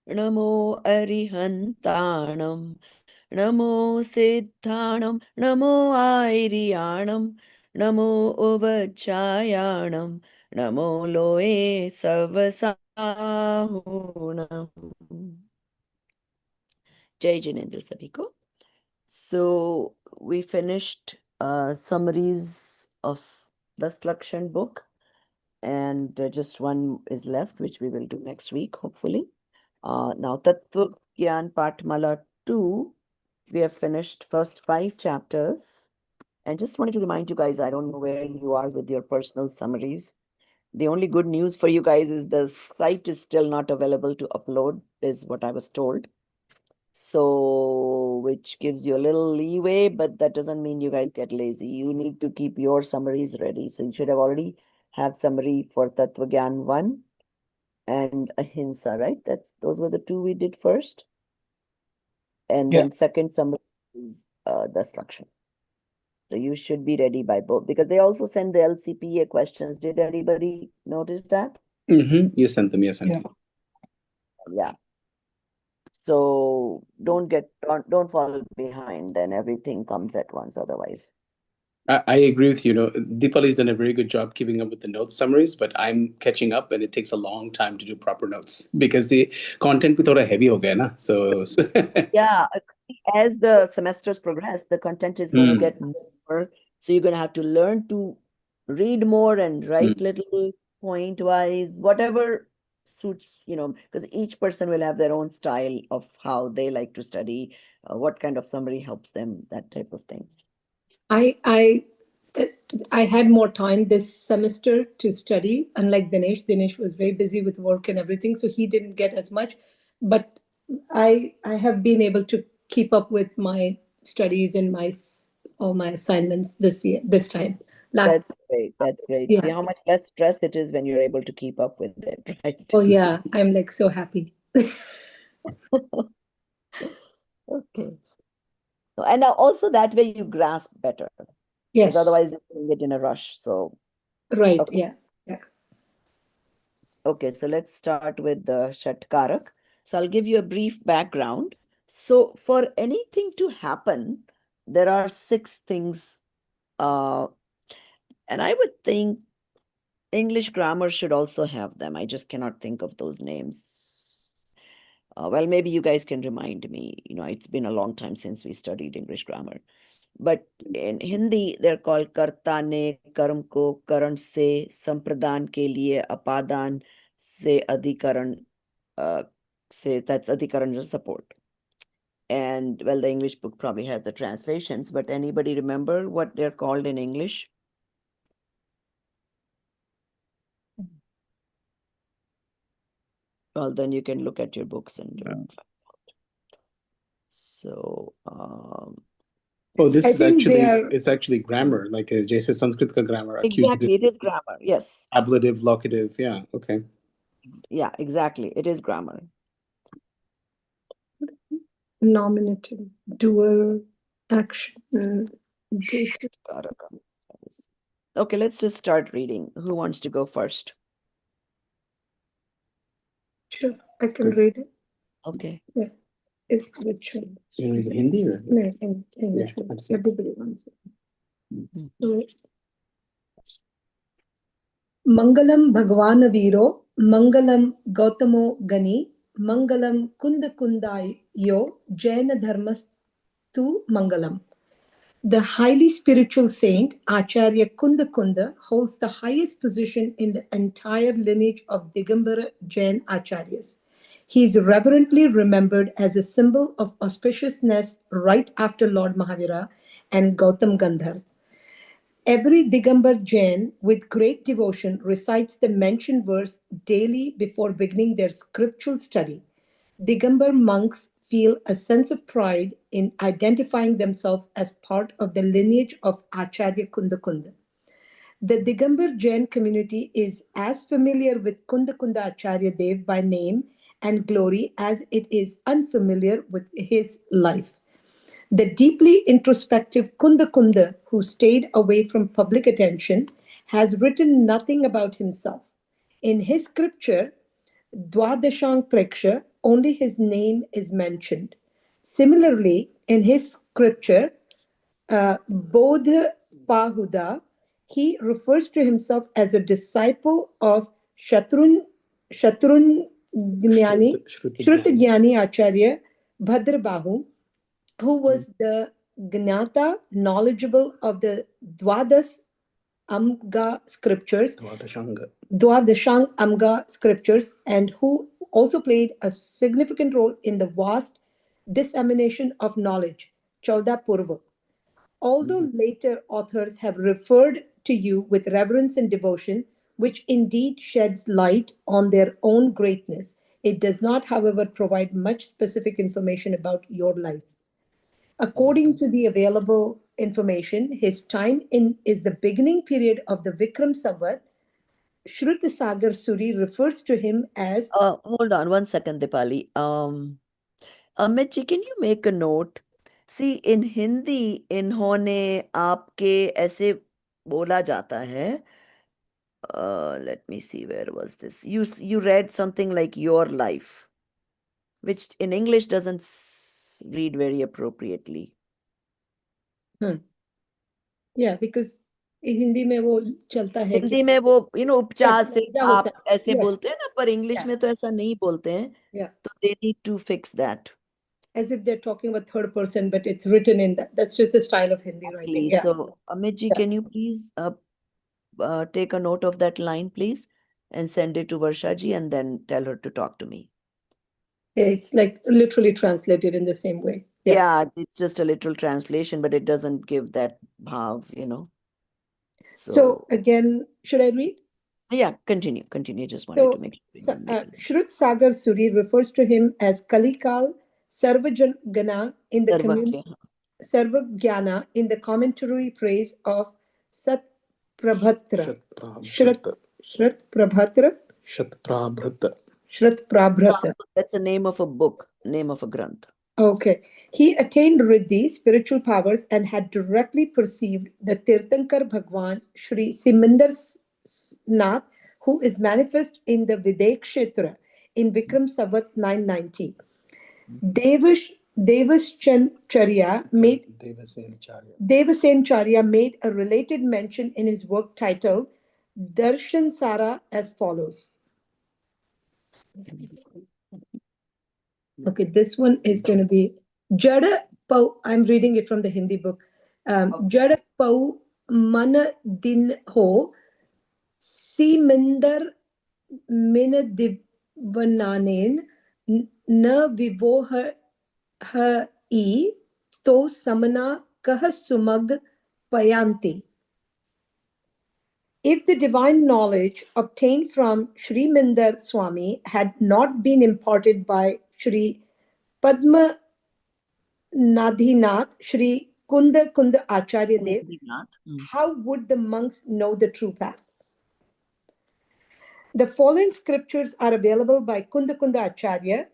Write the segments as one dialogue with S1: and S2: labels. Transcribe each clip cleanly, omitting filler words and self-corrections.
S1: Namo Arihantanam, Namo Siddhanam, Namo Airiyanam, Namo Uvachayanam, Namo Loe Savasahunam. Jai Jinendra sabhi ko. So we finished summaries of the Lakshan book, and just one is left, which we will do next week, hopefully. Now, Tattva Gyan Patmala 2, we have finished first 5 chapters. And just wanted to remind you guys, I don't know where you are with your personal summaries. The only good news for you guys is the site is still not available to upload, is what I was told. So, which gives you a little leeway, but that doesn't mean you guys get lazy. You need to keep your summaries ready. So you should have already have summary for Tattva Gyan 1 and Ahimsa, right? Those were the 2 we did first. And
S2: Yeah.
S1: then second summary is Daslakshan. So you should be ready by both, because they also send the LCPA questions. Did anybody notice that?
S2: You sent them, yes,
S1: Yeah. Yeah. So don't fall behind, then everything comes at once otherwise.
S2: I agree with you. Deepali's done a very good job keeping up with the notes summaries, but I'm catching up, and it takes a long time to do proper notes because the content is heavy ho gaya na. So
S1: Yeah, as the semesters progress, the content is going to get more. So you're going to have to learn to read more and write little point wise, whatever suits, because each person will have their own style of how they like to study, what kind of summary helps them, that type of thing.
S3: I had more time this semester to study, unlike Dinesh. Dinesh was very busy with work and everything, so he didn't get as much. But I have been able to keep up with my studies and all my assignments this time.
S1: That's great. That's great.
S3: Yeah.
S1: See how much less stress it is when you're able to keep up with it, right?
S3: Oh yeah, I'm like so happy.
S1: Okay. And also that way you grasp better.
S3: Yes.
S1: Because otherwise you're doing it in a rush. So
S3: Right.
S1: okay.
S3: Yeah. Yeah.
S1: Okay, so let's start with the Shat Kaarak. So I'll give you a brief background. So for anything to happen, there are 6 things, and I would think English grammar should also have them. I just cannot think of those names. Well, maybe you guys can remind me. It's been a long time since we studied English grammar. But in Hindi, they're called karta ne, karm ko, karan se, sampradan ke liye, apadan se, adhikaran se, that's adhikaran support. And well, the English book probably has the translations, but anybody remember what they're called in English? Well, then you can look at your books and you'll find out. So,
S2: this
S3: I
S2: is
S3: think
S2: it's actually grammar, like Jaise Sanskrit ka grammar.
S1: exactly, it is grammar. Yes.
S2: Ablative, locative. Yeah. Okay.
S1: Yeah, exactly. It is grammar.
S3: Nominative, dual, action, dative.
S1: Okay, let's just start reading. Who wants to go first?
S3: Sure, I can read it.
S1: Okay.
S3: Yeah. It's which one?
S2: Hindi or?
S3: No, in English.
S2: Yeah,
S3: Everybody wants it. So, Mangalam Bhagwan Viro, Mangalam Gautamo Gani, Mangalam Kunda Kundayo, Jaina Dharmastu Mangalam. The highly spiritual saint, Acharya Kunda Kunda, holds the highest position in the entire lineage of Digambara Jain Acharyas. He is reverently remembered as a symbol of auspiciousness right after Lord Mahavira and Gautam Gandhar. Every Digambar Jain, with great devotion, recites the mentioned verse daily before beginning their scriptural study. Digambar monks feel a sense of pride in identifying themselves as part of the lineage of Acharya Kunda Kunda. The Digambar Jain community is as familiar with Kunda Kunda Acharya Dev by name and glory as it is unfamiliar with his life. The deeply introspective Kunda Kunda, who stayed away from public attention, has written nothing about himself. In his scripture, Dwadashang Preksha, only his name is mentioned. Similarly, in his scripture, Bodh Pahuda, he refers to himself as a disciple of Shatrun Gnani, Shrutagyani Acharya Bhadrabahu, who was the Gnata, knowledgeable of the Dwadas Amga scriptures, Dwadashang Amga scriptures, and who also played a significant role in the vast dissemination of knowledge, Chauda Purva. Although later authors have referred to you with reverence and devotion, which indeed sheds light on their own greatness, it does not, however, provide much specific information about your life. According to the available information, his time in is the beginning period of the Vikram Samvat. Sagar Suri refers to him as
S1: Hold on one second, Dipali. Amit ji, can you make a note? See, in Hindi, इन्होंने आपके ऐसे बोला जाता है. Let me see, where was this? You read something like your life, which in English doesn't read very appropriately.
S3: yeah, because Hindi में वो चलता है कि
S1: हिंदी में वो उपचार
S3: ऐसे
S1: से
S3: लहजा
S1: आप
S3: होता है.
S1: ऐसे
S3: Yes,
S1: बोलते हैं ना, पर इंग्लिश
S3: yeah,
S1: में तो ऐसा नहीं बोलते हैं.
S3: yeah.
S1: तो they need to fix that.
S3: As if they're talking about third person, but it's written in that. That's just the style of Hindi writing.
S1: Exactly.
S3: Yeah,
S1: So, Amit ji,
S3: yeah.
S1: can you please take a note of that line, please, and send it to Varsha ji, and then tell her to talk to me.
S3: It's like literally translated in the same way. Yeah.
S1: Yeah, it's just a literal translation, but it doesn't give that bhav.
S3: So
S1: So,
S3: again, should I read?
S1: yeah, continue. Just wanted to
S3: So,
S1: make sure you didn't make it.
S3: Shrut Sagar Suri refers to him as Kalikal Sarvajana in the community.
S1: Sarvagya.
S3: Sarvagyana in the commentary praise of Sat Prabhatra. Shrat Prabhatra. Shrat Prabhatra.
S1: That's the name of a book, name of a granth.
S3: Okay. He attained Riddhi, spiritual powers, and had directly perceived the Tirthankar Bhagwan Sri Siminder Nath, who is manifest in the Videk Kshetra in Vikram Savat 990. Devasen Charya made a related mention in his work titled Darshan Sara as follows. Okay, this one is going to be Jada Pau. I'm reading it from the Hindi book. Jada Pau Mana Din Ho Siminder Mina Divananen Na Vivoha E To Samana Kah Sumag Payanti. If the divine knowledge obtained from Sri Minder Swami had not been imparted by Sri Padma Nadhinath, Sri Kunda Kunda Acharya Dev, how would the monks know the true path? The following scriptures are available by Kunda Kunda Acharya,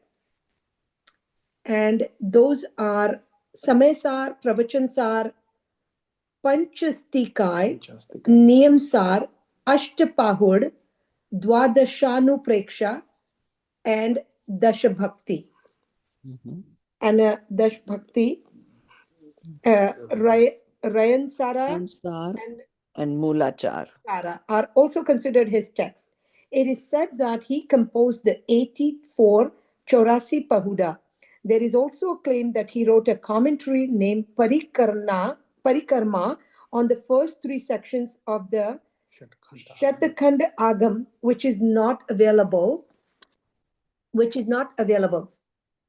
S3: and those are Samaysar, Pravachansar, Panchastikai, Niyamsar, Ashtapahud, Dwadashanupreksha, and Dashabhakti. And Dashabhakti, Rayansara,
S1: and Mulachar
S3: are also considered his texts. It is said that he composed the 84 Chaurasi Pahuda. There is also a claim that he wrote a commentary named Parikarna parikarma on the first three sections of the Shatakhand Agam, which is not available.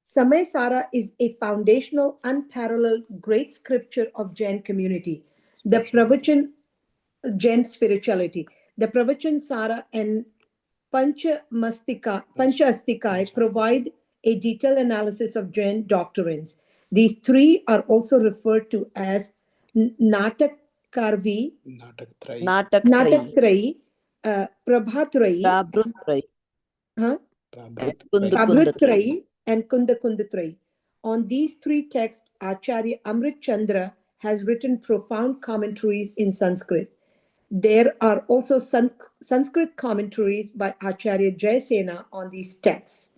S3: Samay Sara is a foundational, unparalleled, great scripture of Jain community. The Pravachan Jain spirituality. The Pravachan Sara and Pancha Astikai provide a detailed analysis of Jain doctrines. These three are also referred to as Natak Karvi,
S1: Natak
S3: Natak
S1: Trayi,
S3: Trayi, Prabhatrayi,
S1: Prabrut Trayi,
S3: huh?
S1: and Kundu Kunda Trayi.
S3: Prabhutrayi and Kunda Kundatrayi. On these three texts, Acharya Amrit Chandra has written profound commentaries in Sanskrit. There are also Sanskrit commentaries by Acharya Jayasena on these texts.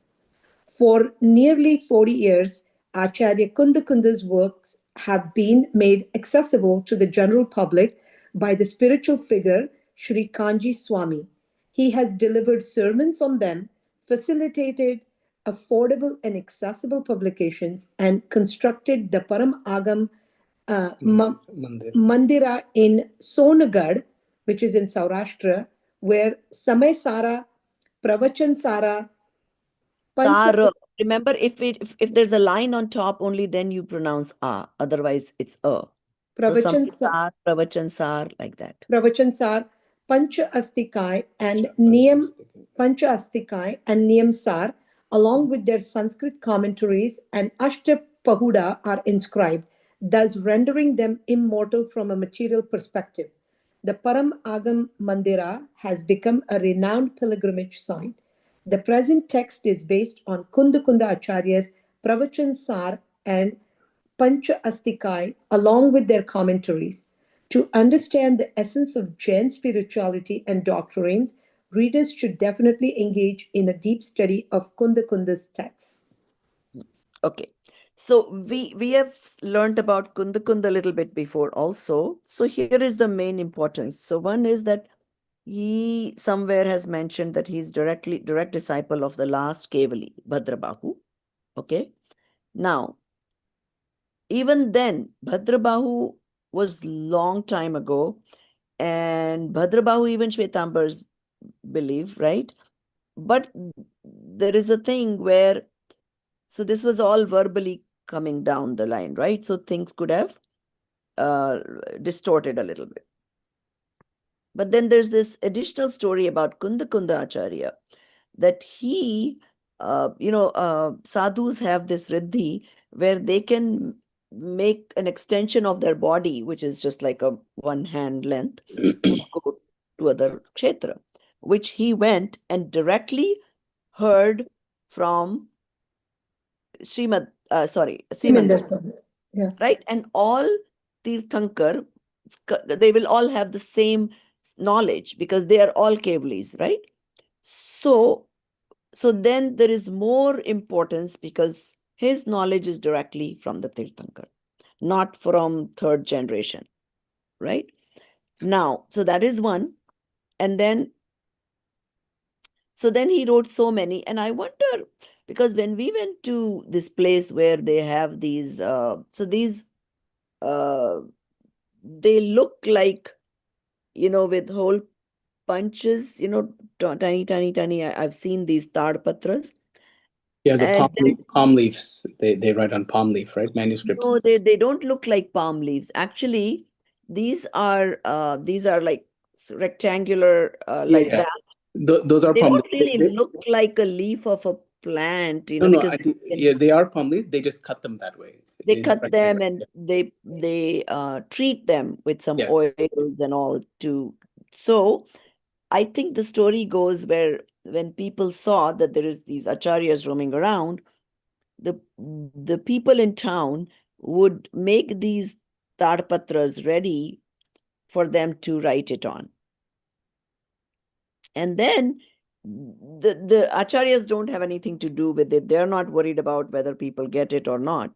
S3: For nearly 40 years, Acharya Kundakunda's works have been made accessible to the general public by the spiritual figure Sri Kanji Swami. He has delivered sermons on them, facilitated affordable and accessible publications, and constructed the Param Agam Mandira in Sonagad, which is in Saurashtra, where Samay Sara, Pravachan Sara, Pancha
S1: Sar. Remember, if there's a line on top, only then you pronounce a. Otherwise, it's a. So
S3: Pravachan,
S1: Samay Sar, Pravachan Sar, like that.
S3: Pravachan Sar, Pancha Astikai and Niyam Sar, along with their Sanskrit commentaries and Ashtapahuda, are inscribed, thus rendering them immortal from a material perspective. The Param Agam Mandira has become a renowned pilgrimage site. The present text is based on Kunda Kunda Acharya's Pravachan Sar and Pancha Astikai, along with their commentaries. To understand the essence of Jain spirituality and doctrines, readers should definitely engage in a deep study of Kunda Kunda's texts.
S1: Okay. So we have learned about Kunda Kunda a little bit before also. So here is the main importance. So one is that he somewhere has mentioned that he's direct disciple of the last Kevali, Bhadrabahu. Okay. Now, even then, Bhadrabahu was long time ago, and Bhadrabahu even Shvetambars believe, right? But there is a thing where, so this was all verbally coming down the line, right? So things could have distorted a little bit. But then there's this additional story about Kunda Kunda Acharya that he, sadhus have this riddhi where they can make an extension of their body, which is just like a one hand length, and go to other kshetra, which he went and directly heard from
S3: Siminder
S1: Srimandar,
S3: Swami. Yeah.
S1: right? And all Tirthankar, they will all have the same knowledge because they are all Kevalis, right? So then there is more importance because his knowledge is directly from the Tirthankar, not from third generation, right? Now, so that is one. And then, so then he wrote so many. And I wonder, because when we went to this place where they have these, uh, they look like, with whole punches, tiny. I've seen these tadpatras.
S2: Yeah, the
S1: And there is
S2: palm leaves. They write on palm leaf, right?
S1: no,
S2: Manuscripts.
S1: they don't look like palm leaves. Actually, these are like rectangular,
S2: Yeah,
S1: like
S2: yeah.
S1: that.
S2: Those are
S1: They
S2: palm
S1: don't
S2: leaves.
S1: really look like a leaf of a plant,
S2: No,
S1: because
S2: yeah, they are palm leaves. They just cut them that way.
S1: they
S2: In
S1: cut them
S2: rectangle.
S1: and they treat them with some
S2: Yes.
S1: oils and all to. So I think the story goes where when people saw that there is these acharyas roaming around, the people in town would make these tadpatras ready for them to write it on. And then the acharyas don't have anything to do with it. They're not worried about whether people get it or not.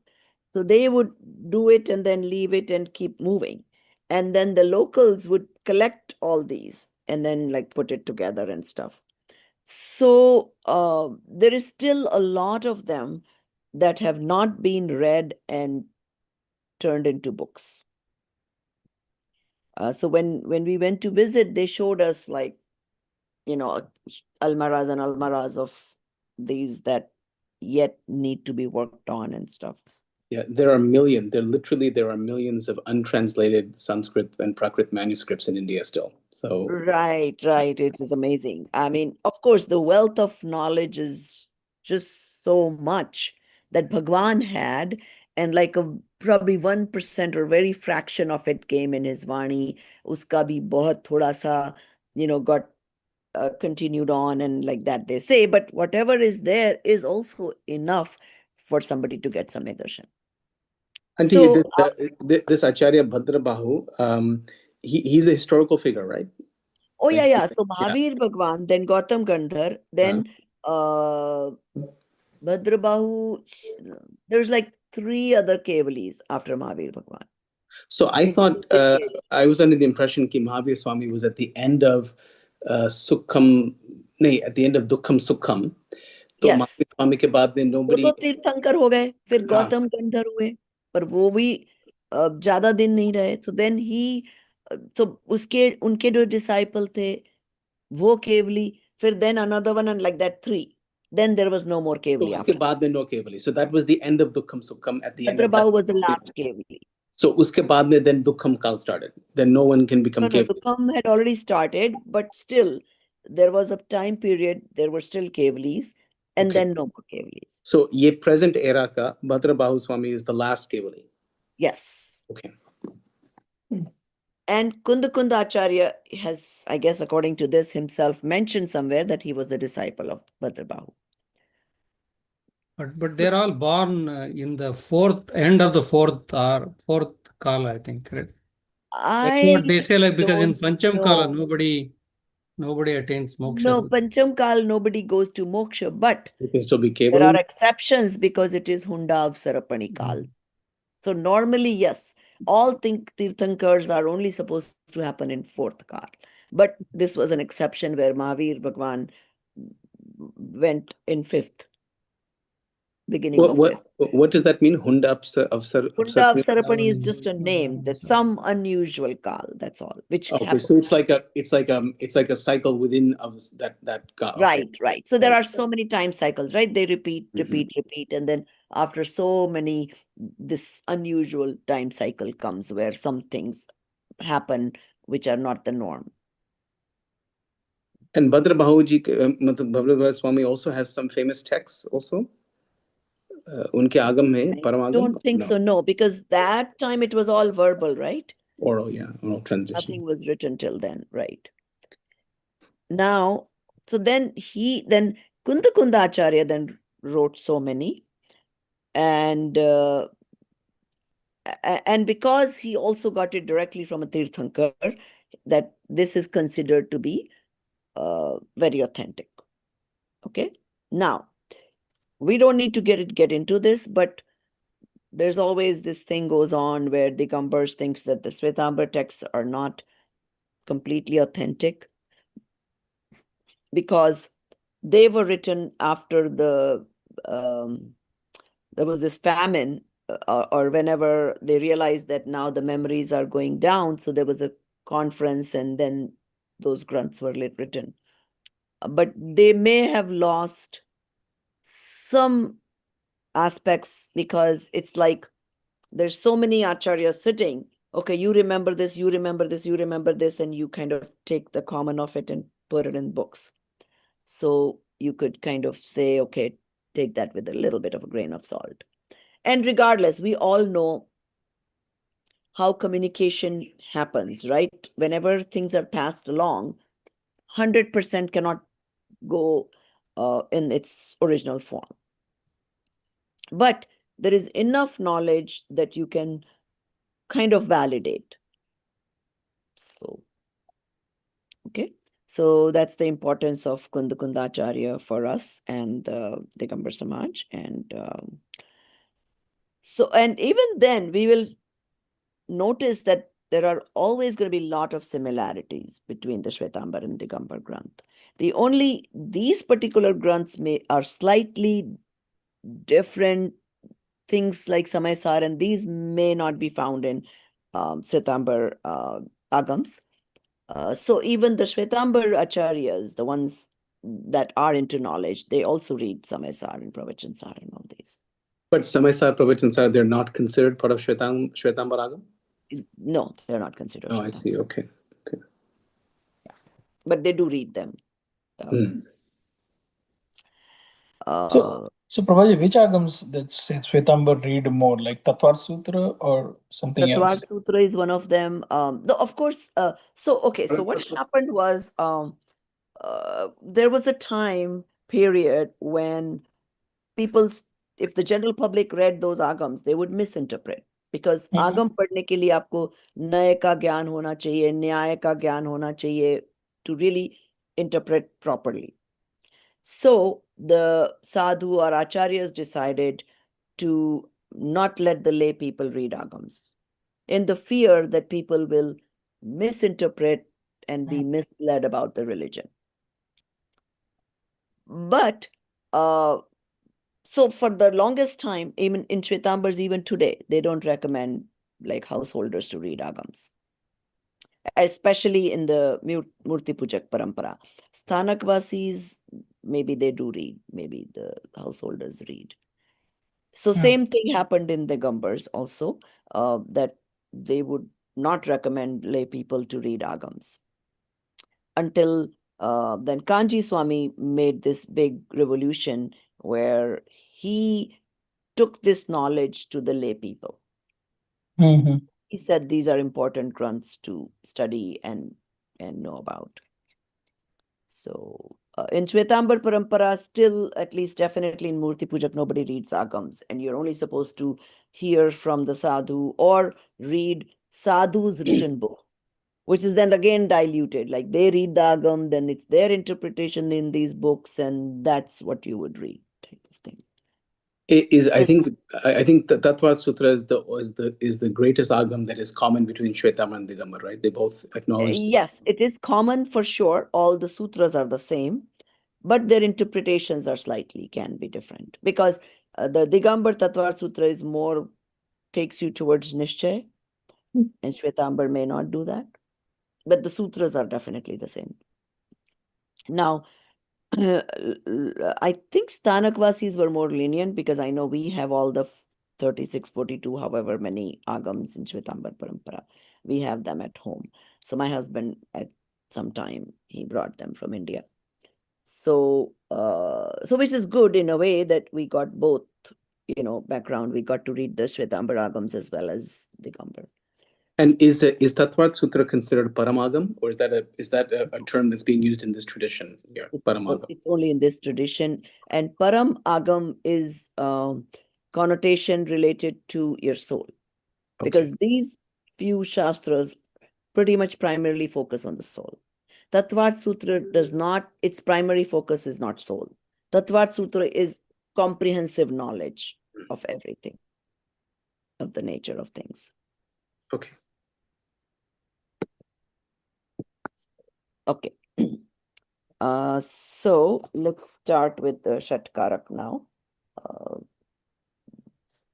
S1: So they would do it and then leave it and keep moving. And then the locals would collect all these and then like put it together and stuff. So there is still a lot of them that have not been read and turned into books. So when we went to visit, they showed us like, almaras and almaras of these that yet need to be worked on and stuff.
S2: Yeah, there are millions of untranslated Sanskrit and Prakrit manuscripts in India still. So
S1: Right. It is amazing. I mean, of course, the wealth of knowledge is just so much that Bhagwan had, and like probably 1% or very fraction of it came in his Vani. Uska bhi bahut thoda sa, got continued on and like that they say. But whatever is there is also enough for somebody to get some darshan.
S2: Auntie,
S1: So,
S2: this Acharya Bhadrabahu, he's a historical figure, right?
S1: oh
S2: Like,
S1: yeah. So
S2: yeah.
S1: Mahavir Bhagwan, then Gautam Gandhar, then Bhadrabahu, there's like 3 other Kevalis after Mahavir Bhagwan.
S2: So I thought
S1: Including
S2: I was under the impression Ki Mahavir Swami was at the end of Sukham, nahi, at the end of Dukkham Sukham. तो
S1: yes,
S2: Mahavir Swami के बाद में
S1: वो
S2: nobody.
S1: तो तीर्थंकर हो गए, फिर
S2: हाँ.
S1: गौतम गंधर हुए, पर वो भी ज्यादा दिन नहीं रहे. So then he, तो उसके उनके जो डिसाइपल थे वो केवली, फिर then another one, and like that 3. Then there was no more
S2: तो
S1: Kevali
S2: उसके
S1: after.
S2: बाद में no Kevali. So that was the end of Dukkham Sukham at the end of that.
S1: Bhadrabahu was the last Kevali.
S2: So उसके बाद में then Dukkham Kal started. Then no one can become
S1: No,
S2: Kevali.
S1: Dukkham had already started, but still there was a time period, there were still Kevalis, and
S2: Okay.
S1: then no more Kevalis.
S2: So ये present era का Bhadrabahu Swami is the last Kevali.
S1: Yes.
S2: Okay.
S1: And Kundakunda Acharya has, I guess, according to this himself, mentioned somewhere that he was a disciple of Bhadrabahu.
S4: But they're all born in the end of the fourth kala, I think, right? That's what they say, like, because in
S1: don't
S4: Pancham Kala,
S1: know.
S4: nobody attains moksha.
S1: No, Pancham Kal, nobody goes to moksha, but
S2: It can still be
S1: there are
S2: Kevali.
S1: exceptions because it is Hunda of Sarapani Kal. So normally, yes, all Tirthankars are only supposed to happen in 4th Kal. But this was an exception where Mahavir Bhagwan went in 5th, beginning of 5th.
S2: What does that mean? Hunda of
S1: Hunda of Sarapani is just a name, that's some unusual Kal, that's all, which
S2: Okay,
S1: happens.
S2: so it's like a cycle within of that. Okay.
S1: Right. So there are so many time cycles, right? They repeat, and then after so many, this unusual time cycle comes where some things happen which are not the norm.
S2: And Bhadrabahu ji, Bhadrabahu Swami also has some famous texts also. उनके आगम में
S1: I
S2: परमागम.
S1: don't think so, no, because that time it was all verbal, right?
S2: Oral, yeah, oral transition.
S1: Nothing was written till then, right? Now, so then Kunda Acharya then wrote so many, and because he also got it directly from a Tirthankar, that this is considered to be very authentic. Okay. Now, we don't need to get into this, but there's always this thing goes on where Digambars thinks that the Svetambar texts are not completely authentic because they were written after there was this famine, or whenever they realized that now the memories are going down. So there was a conference and then those granths were written. But they may have lost some aspects because it's like there's so many acharyas sitting. Okay, you remember this, you remember this, you remember this, and you kind of take the common of it and put it in books. So you could kind of say, okay, take that with a little bit of a grain of salt. And regardless, we all know how communication happens, right? Whenever things are passed along, 100% cannot go in its original form. But there is enough knowledge that you can kind of validate. So, okay. So that's the importance of Kunda Acharya for us and Digambar Samaj. And and even then we will notice that there are always going to be a lot of similarities between the Shwetambar and Digambar Granth. These particular Granths are slightly different. Things like Samay Sar and these may not be found in Shwetambar agams. So even the Shwetambar acharyas, the ones that are into knowledge, they also read Samaysar and Pravachan-sar and all these.
S2: But Samaysar, Pravachan-sar, they're not considered part of Shwetambar Agam?
S1: No, they're not considered
S2: Oh, I
S1: Shwetambar.
S2: see. Okay.
S1: But they do read them.
S5: So Prabhaji, which agams that Shwetambar read more, like Tatvar Sutra or something
S1: Tatwar
S5: else?
S1: Sutra is one of them. Of course. So what happened was there was a time period when people, if the general public read those agams, they would misinterpret. Because agam पढ़ने के लिए आपको नय का ज्ञान होना चाहिए, न्याय का ज्ञान होना चाहिए to really interpret properly. So the sadhu or acharyas decided to not let the lay people read agams, in the fear that people will misinterpret and be misled about the religion. But so for the longest time, even in Shwetambars, even today, they don't recommend like householders to read agams, especially in the Murti Pujak Parampara. Sthanakvasis, maybe they do read, maybe the householders read. So same thing happened in the Gambars also, that they would not recommend lay people to read agams until then Kanji Swami made this big revolution where he took this knowledge to the lay people. He said these are important granths to study and know about. So in Shwetambar Parampara, still, at least definitely in Murti Pujak, nobody reads agams, and you're only supposed to hear from the sadhu or read sadhu's written books, which is then again diluted. Like they read the agam, then it's their interpretation in these books, and that's what you would read, type of thing.
S2: I think the Tattva Sutra is the greatest agam that is common between Shwetambar and Digambar, right? They both acknowledge.
S1: Yes, it is common for sure. All the sutras are the same, but their interpretations are can be different, because the Digambar Tattva Sutra is more takes you towards Nishchay, and Shwetambar may not do that, but the sutras are definitely the same. Now, I think Stanakvasis were more lenient, because I know we have all the 36, 42, however many agams in Shwetambar Parampara. We have them at home. So my husband, at some time, he brought them from India. So, which is good in a way that we got both, background. We got to read the Shwetambar agams as well as Digambar.
S2: And is Tattva Sutra considered Paramagam, or is that a term that's being used in this tradition? Yeah, Paramagam.
S1: It's only in this tradition, and Param Agam is connotation related to your soul, because these few shastras pretty much primarily focus on the soul. Tattvat Sutra does not, its primary focus is not soul. Tattvat Sutra is comprehensive knowledge of everything, of the nature of things.
S2: Okay.
S1: Okay. So let's start with the Shat Kaarak now.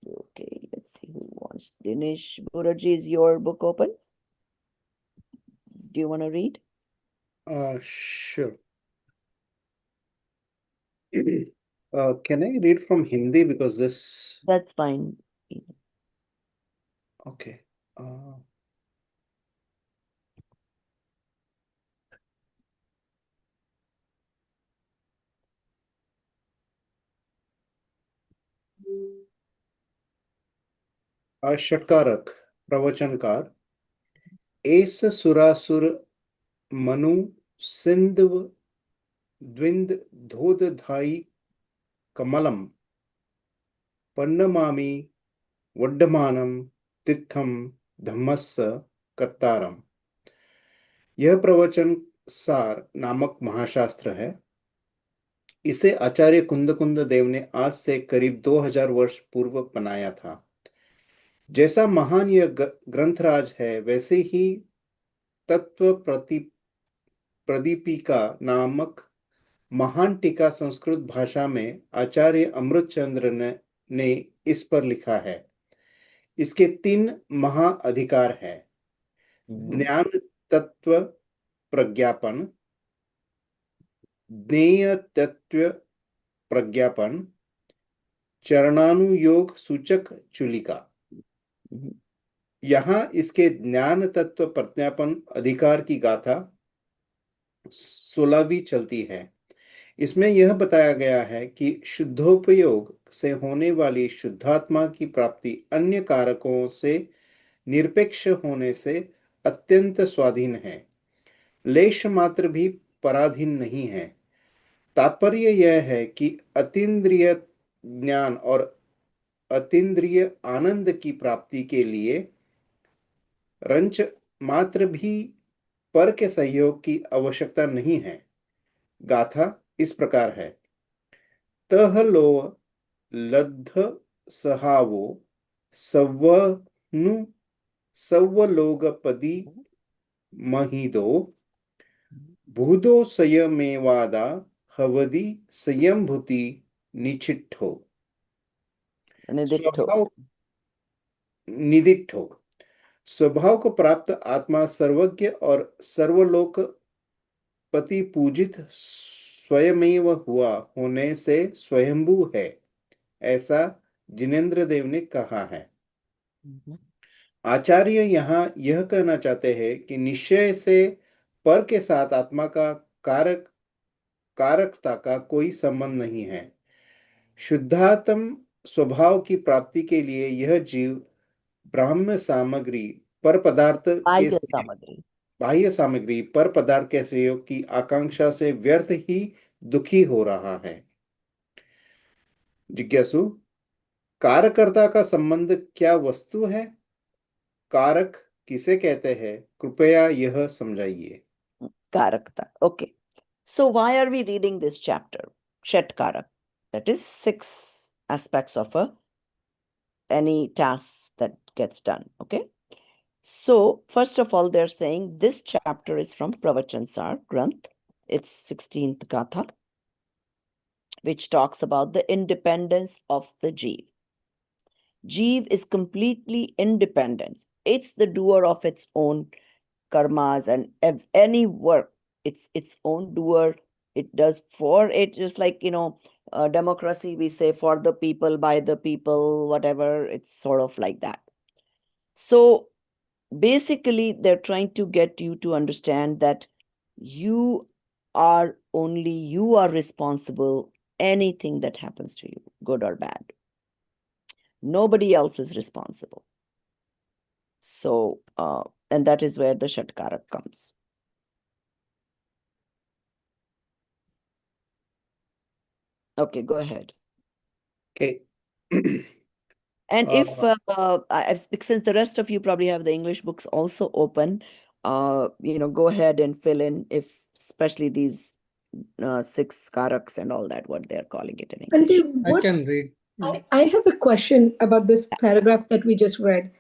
S1: Okay, let's see who wants. Dinesh Buraji, is your book open? Do you want to read?
S6: Sure. Can I read from Hindi, because this?
S1: That's fine.
S6: Okay. षटकारक प्रवचनकार एस सुरासुर मनु सिंधव द्विंद धोदधाई कमलम पन्नमामि वड्डमानम तिथम धम्मस्य कत्तारम। यह प्रवचन सार नामक महाशास्त्र है। इसे आचार्य कुंद देव ने आज से करीब 2000 वर्ष पूर्व बनाया था। जैसा महान यह ग्रंथराज है, वैसे ही तत्व प्रदीपिका नामक महान टीका संस्कृत भाषा में आचार्य अमृतचंद्र ने इस पर लिखा है। इसके 3 महाअधिकार हैं। ज्ञान तत्व प्रज्ञापन, ज्ञेय तत्व प्रज्ञापन, चरणानुयोग सूचक चूलिका। यहाँ इसके ज्ञान तत्व प्रज्ञापन अधिकार की गाथा 16वीं चलती है। इसमें यह बताया गया है कि शुद्धोपयोग से होने वाली शुद्धात्मा की प्राप्ति अन्य कारकों से निरपेक्ष होने से अत्यंत स्वाधीन है, लेश मात्र भी पराधीन नहीं है। तात्पर्य यह है कि अतीन्द्रिय ज्ञान और अतीन्द्रिय आनंद की प्राप्ति के लिए रंच मात्र भी पर के सहयोग की आवश्यकता नहीं है। गाथा इस प्रकार है। तह लो लब्ध सहावो सव्वनु सव्वलोगपदी महिदो भूदो संयमेवादा हवदि संयमभूति निचिट्ठो
S1: निदिठो।
S6: स्वभाव निदिठो। स्वभाव को प्राप्त आत्मा सर्वज्ञ और सर्वलोकपति पूजित स्वयमेव हुआ होने से स्वयंभू है, ऐसा जिनेन्द्र देव ने कहा है। आचार्य यहाँ यह कहना चाहते हैं कि निश्चय से पर के साथ आत्मा का कारकता का कोई संबंध नहीं है। शुद्धात्म स्वभाव की प्राप्ति के लिए यह जीव ब्राह्म सामग्री पर पदार्थ के
S1: बाह्य सामग्री
S6: बाह्य सामग्री पर पदार्थ के सहयोग की आकांक्षा से व्यर्थ ही दुखी हो रहा है। जिज्ञासु, कारकर्ता का संबंध क्या वस्तु है? कारक किसे कहते हैं? कृपया यह समझाइए।
S1: karakta. Okay. So why are we reading this chapter? Shat Kaarak. That is 6 aspects of any task that gets done. Okay. So first of all, they're saying this chapter is from Pravachansar Granth. It's 16th Gatha, which talks about the independence of the Jeev. Jeev is completely independent. It's the doer of its own karmas and any work. It's its own doer. It does for it, just like, democracy, we say for the people, by the people, whatever. It's sort of like that. So basically, they're trying to get you to understand that you are responsible anything that happens to you, good or bad. Nobody else is responsible. So, and that is where the Shatkarak comes. Okay, go ahead.
S6: Okay.
S1: And if, since the rest of you probably have the English books also open, go ahead and fill in, if especially these 6 Karaks and all that, what they're calling it in English.
S3: And
S4: I can read.
S3: I have a question about this paragraph that we just read.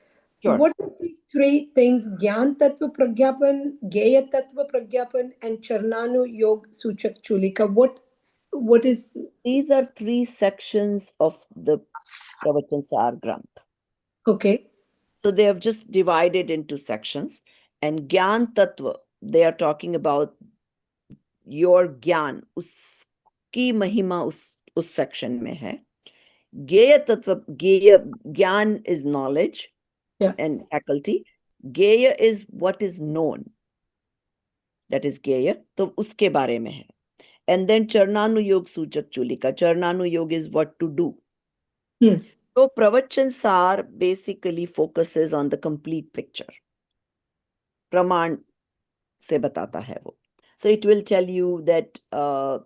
S1: Sure.
S3: What is these 3 things? Gyan Tattva Pragyapan, Geya Tattva Pragyapan, and Charnanu Yog Suchak Chulika. What is?
S1: These are 3 sections of the Pravachensar Granth.
S3: Okay.
S1: So they have just divided into sections. And Gyan Tattva, they are talking about your Gyan, uski mahima us section mein hai. Geya Tattva, Gyan is knowledge and faculty. Geya is what is known. That is Geya. So uske bare mein hai. And then Charnanu Yog Suchak Chulika. Charnanu Yog is what to do. So Pravachansar basically focuses on the complete picture. Praman se batata hai wo. So it will tell you that,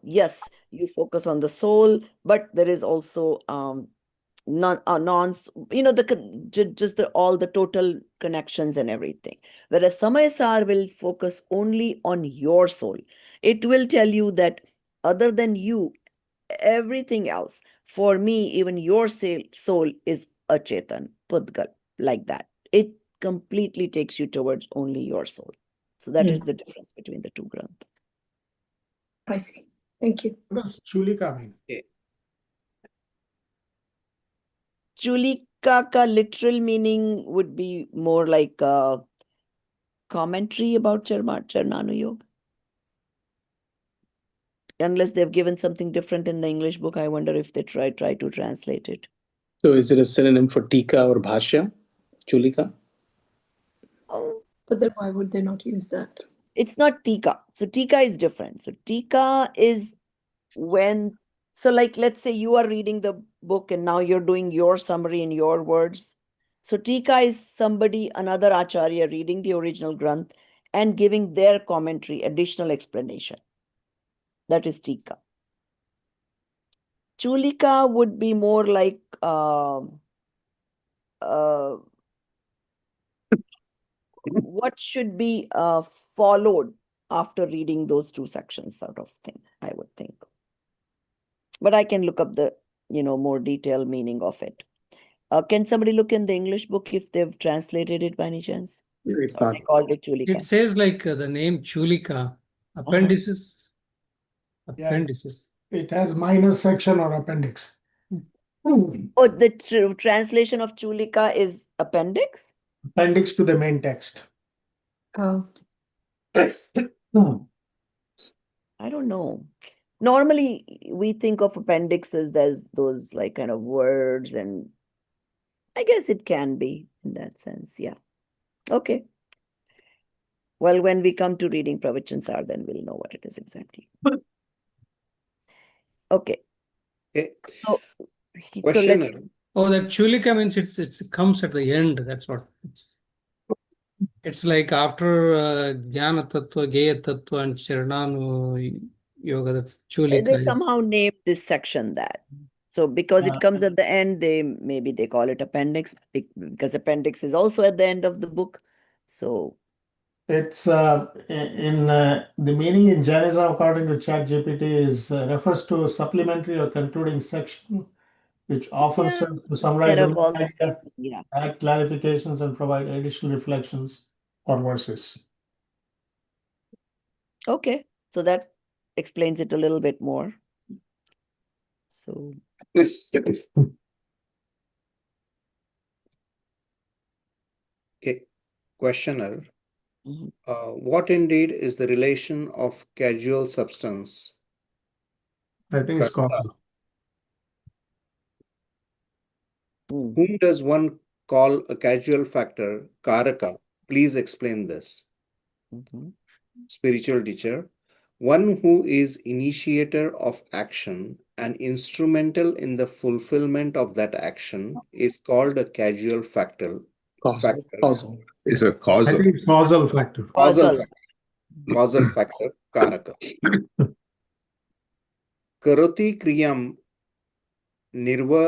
S1: yes, you focus on the soul, but there is also all the total connections and everything. Whereas Samayasar will focus only on your soul. It will tell you that other than you, everything else, for me, even your soul is a Chetan, Pudgal, like that. It completely takes you towards only your soul. So that is the difference between the 2 Granth.
S3: I see. Thank you.
S7: What does Chulika mean?
S1: Chulika ka literal meaning would be more like commentary about Charnanu Yoga. Unless they've given something different in the English book, I wonder if they try to translate it.
S2: So is it a synonym for Tika or Bhashya? Chulika?
S1: Oh,
S3: But then why would they not use that?
S1: it's not Tika. So Tika is different. So Tika is when, so like let's say you are reading the book and now you're doing your summary in your words. So Tika is somebody, another Acharya reading the original Granth and giving their commentary, additional explanation. That is Tika. Chulika would be more like what should be followed after reading those two sections, sort of thing, I would think. But I can look up the, more detailed meaning of it. Can somebody look in the English book if they've translated it by any chance?
S2: It's
S1: Or
S2: not.
S1: they called it Chulika.
S4: It says like the name Chulika, appendices. Appendices.
S7: It has minor section or appendix.
S1: Oh, the translation of Chulika is appendix?
S7: Appendix to the main text.
S3: Oh,
S1: I don't know. Normally, we think of appendixes as those like kind of words, and I guess it can be in that sense. Yeah. Okay. Well, when we come to reading Pravachansar, then we'll know what it is exactly. Okay.
S6: Okay.
S1: So let's.
S6: Questioner.
S4: Oh, that Chulika means it comes at the end. That's what it's like after Jnana Tattva, Geya Tattva, and Charnanu Yoga. That Chulika
S1: They
S4: is.
S1: somehow named this section that. So because it comes at the end, maybe they call it appendix because appendix is also at the end of the book. So
S7: It's in the meaning in Jainism, according to ChatGPT, is refers to a supplementary or concluding section, which often
S1: yeah,
S7: serves to summarize
S1: kind of
S7: the
S1: all the
S7: idea,
S1: same thing, yeah.
S7: add clarifications, and provide additional reflections or verses.
S1: Okay, so that explains it a little bit more. So
S6: Okay. Questioner.
S1: mhm.
S6: What indeed is the relation of causal substance?
S7: I think it's
S6: Karta.
S7: called.
S6: Whom does one call a causal factor? Karaka. Please explain this.
S1: Mhm.
S6: Spiritual teacher. One who is initiator of action and instrumental in the fulfillment of that action is called a causal factor.
S2: Causal.
S6: Is a
S7: I
S6: causal.
S7: think it's causal factor.
S6: Causal
S1: Causal.
S6: factor. Causal factor. Karaka. Karoti kriyam nirva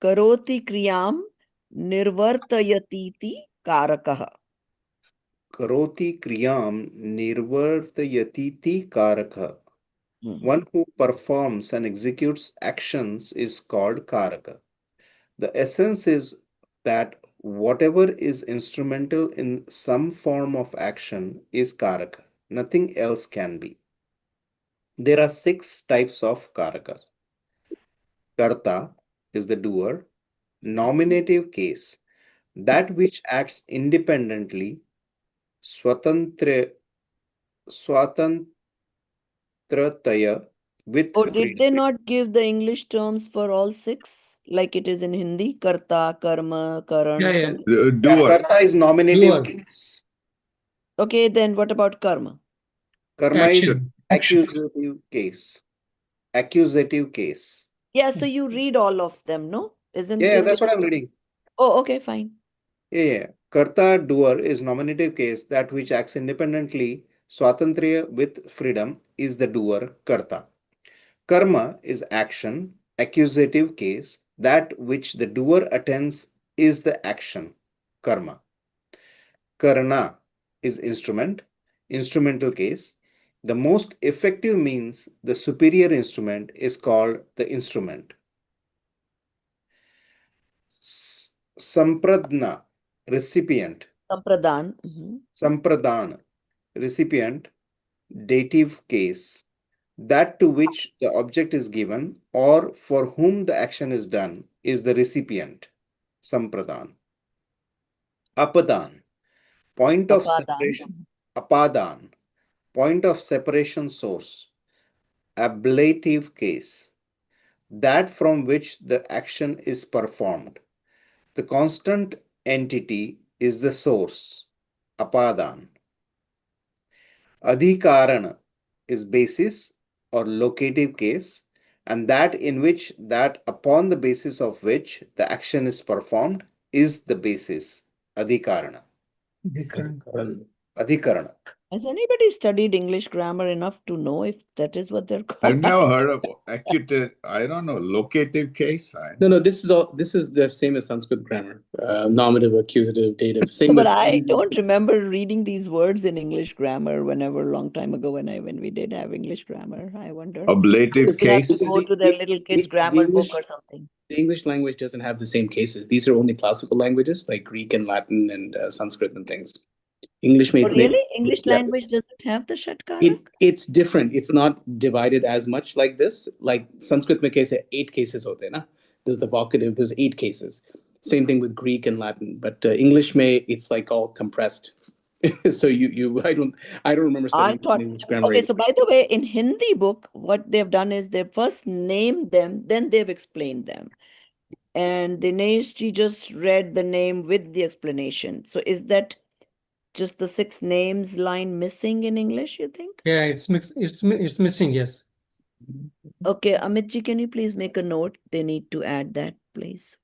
S1: Karoti kriyam nirvartayatiti karakah.
S6: Karoti kriyam nirvartayatiti karaka. One who performs and executes actions is called karaka. The essence is that whatever is instrumental in some form of action is karaka. Nothing else can be. There are 6 types of karakas. Karta is the doer. Nominative case, that which acts independently. Swatantra, swatantrataya, with
S1: Oh, did
S6: freedom.
S1: they not give the English terms for all 6 like it is in Hindi? Karta, karma, karan,
S4: Yeah, yeah.
S1: something.
S6: Yeah, karta is nominative
S4: Doer.
S6: case.
S1: Okay, then what about karma?
S6: Karma is
S4: Action.
S6: accusative case. Accusative case.
S1: Yeah, so you read all of them, no? Isn't
S6: Yeah,
S1: it?
S6: that's what I'm reading.
S1: Oh, okay, fine.
S6: Yeah. Karta, doer is nominative case, that which acts independently. Swatantriya, with freedom, is the doer, karta. Karma is action, accusative case, that which the doer attends is the action, karma. Karna is instrument, instrumental case. The most effective means the superior instrument is called the instrument. Sampradna, recipient.
S1: Sampradan.
S6: Sampradan, recipient, dative case. That to which the object is given or for whom the action is done is the recipient, sampradan. Apadan, point of
S1: Apadan.
S6: separation, apadan, point of separation source, ablative case, that from which the action is performed. The constant entity is the source, apadan. Adhikarana is basis or locative case, and that in which that upon the basis of which the action is performed is the basis, adhikarana. Adhikarana.
S1: Has anybody studied English grammar enough to know if that is what they're
S8: I've
S1: called?
S8: never heard of acute, I don't know, locative case.
S2: No, this is the same as Sanskrit grammar. Nominative, accusative, dative. Same
S1: But
S2: with
S1: I don't remember reading these words in English grammar whenever long time ago when we did have English grammar. I wonder.
S8: Ablative
S1: We'll have to
S8: case.
S1: go to their little kids' grammar book or something.
S2: The English language doesn't have the same cases. These are only classical languages like Greek and Latin and Sanskrit and things. English
S1: Oh, really? English language doesn't have the Shat Kaarak?
S2: It's different. It's not divided as much like this. Like Sanskrit mein kaise 8 cases hote na. There's the vocative, there's 8 cases. Same thing with Greek and Latin. But English may it's like all compressed. So I don't remember
S1: I
S2: studying
S1: thought,
S2: English grammar.
S1: okay, so by the way, in Hindi book, what they've done is they've first named them, then they've explained them. And Dinesh ji just read the name with the explanation. So is that just the 6 names line missing in English, you think?
S4: Yeah, it's missing, yes.
S1: Okay, Amit ji, can you please make a note? They need to add that, please.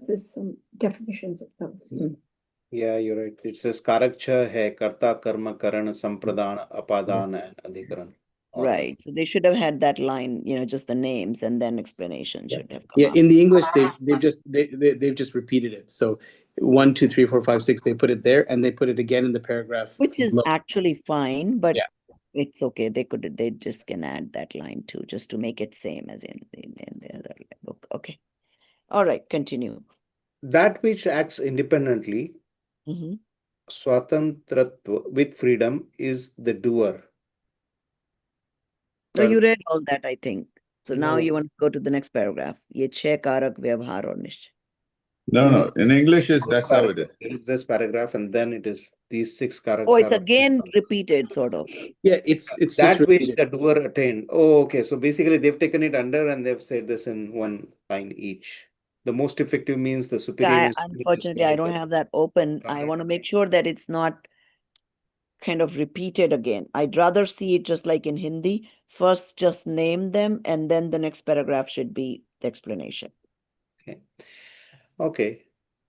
S3: There's some definitions of those.
S6: Yeah, you're right. It says Kaarak hai karta karma karan sampradana apadana and adhikaran.
S1: Right. So they should have had that line, just the names and then explanation should have come
S2: Yeah,
S1: up.
S2: in the English they've just repeated it. So 1, 2, 3, 4, 5, 6, they put it there and they put it again in the paragraph.
S1: Which is actually fine, but
S2: Yeah.
S1: it's okay. They just can add that line too, just to make it same as in the other book. Okay. All right, continue.
S6: That which acts independently,
S1: Mhm.
S6: swatantratva, with freedom, is the doer.
S1: So you read all that, I think. So now
S6: No.
S1: you want to go to the next paragraph. Ye chhe karak vyavhar aur nischay.
S8: No. In English, that's how it is.
S6: It is this paragraph, and then it is these 6 karaks.
S1: Oh, it's
S6: are
S1: again repeated, sort of.
S2: Yeah, it's just
S6: that which
S2: repeated.
S6: the doer attained. Oh, okay. So basically, they've taken it under and they've said this in one line each. The most effective means the superior.
S1: Unfortunately, I don't have that open. I want to make sure that it's not kind of repeated again. I'd rather see it just like in Hindi. First, just name them, and then the next paragraph should be the explanation.
S6: Okay.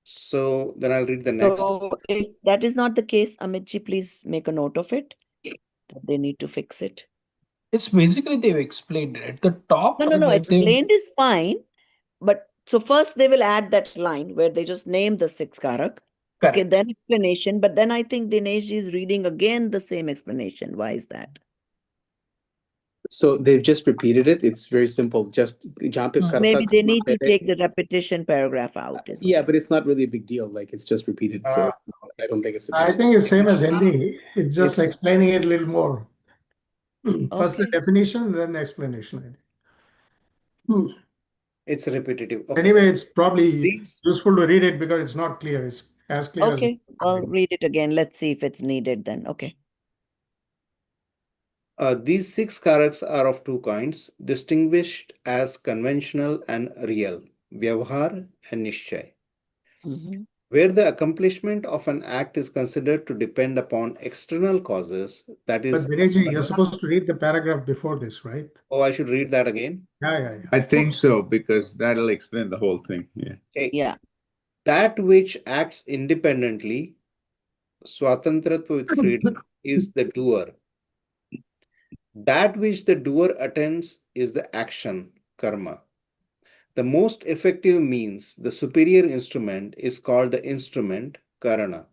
S6: So then I'll read the next.
S1: So if that is not the case, Amitji, please make a note of it. That they need to fix it.
S5: It's basically they've explained it at the top.
S1: No.
S5: and then
S1: Explained is fine. But so first they will add that line where they just name the 6 karak. Okay,
S5: Correct.
S1: then explanation. But then I think Dinesh is reading again the same explanation. Why is that?
S2: So they've just repeated it. It's very simple. Just jahan pe karta
S1: Maybe they
S2: karma
S1: need to
S2: hai.
S1: take the repetition paragraph out.
S2: Yeah, but it's not really a big deal. Like it's just repeated. So I don't think it's a big
S7: I
S2: deal.
S7: think it's same as Hindi. It's just
S2: It's-
S7: explaining it a little more. First the
S1: Okay.
S7: definition, then the explanation.
S6: It's repetitive. Okay.
S7: Anyway, it's probably
S6: These,
S7: useful to read it because it's not clear. It's as clear as.
S1: Okay, I'll read it again. Let's see if it's needed then. Okay.
S6: these 6 karaks are of 2 kinds, distinguished as conventional and real, vyavhar and nischay.
S1: Mhm.
S6: Where the accomplishment of an act is considered to depend upon external causes, that
S7: But
S6: is.
S7: Vinayji, you're supposed to read the paragraph before this, right?
S6: Oh, I should read that again?
S7: Yeah.
S8: I think so, because that'll explain the whole thing. Yeah.
S6: Okay.
S1: Yeah.
S6: That which acts independently, swatantratva with freedom, is the doer. That which the doer attends is the action, karma. The most effective means, the superior instrument, is called the instrument, karana.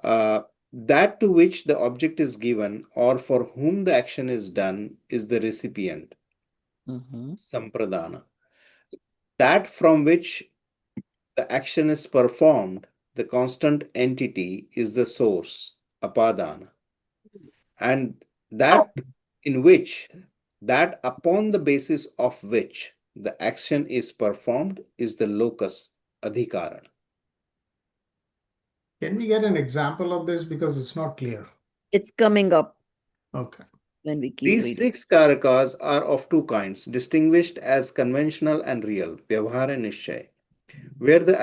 S6: That to which the object is given or for whom the action is done is the recipient, sampradana. That from which the action is performed, the constant entity, is the source, apadana. And that in which, that upon the basis of which the action is performed is the locus, adhikaran.
S7: Can we get an example of this because it's not clear?
S1: It's coming up
S7: Okay.
S1: when we keep
S6: These
S1: reading.
S6: 6 karakas are of 2 kinds, distinguished as conventional and real, vyavhara and nishchay, where the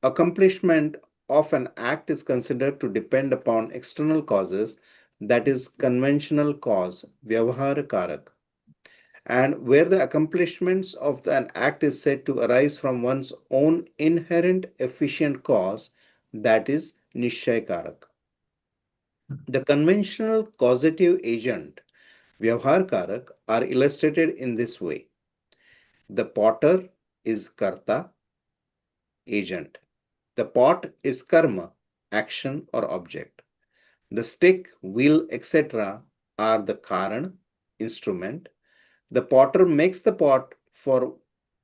S6: accomplishment of an act is considered to depend upon external causes, that is conventional cause, vyavhara karak, and where the accomplishments of an act is said to arise from one's own inherent efficient cause, that is nishchay karak. The conventional causative agent, vyavhar karak, are illustrated in this way. The potter is karta, agent. The pot is karma, action or object. The stick, wheel, etc. are the karan, instrument. The potter makes the pot for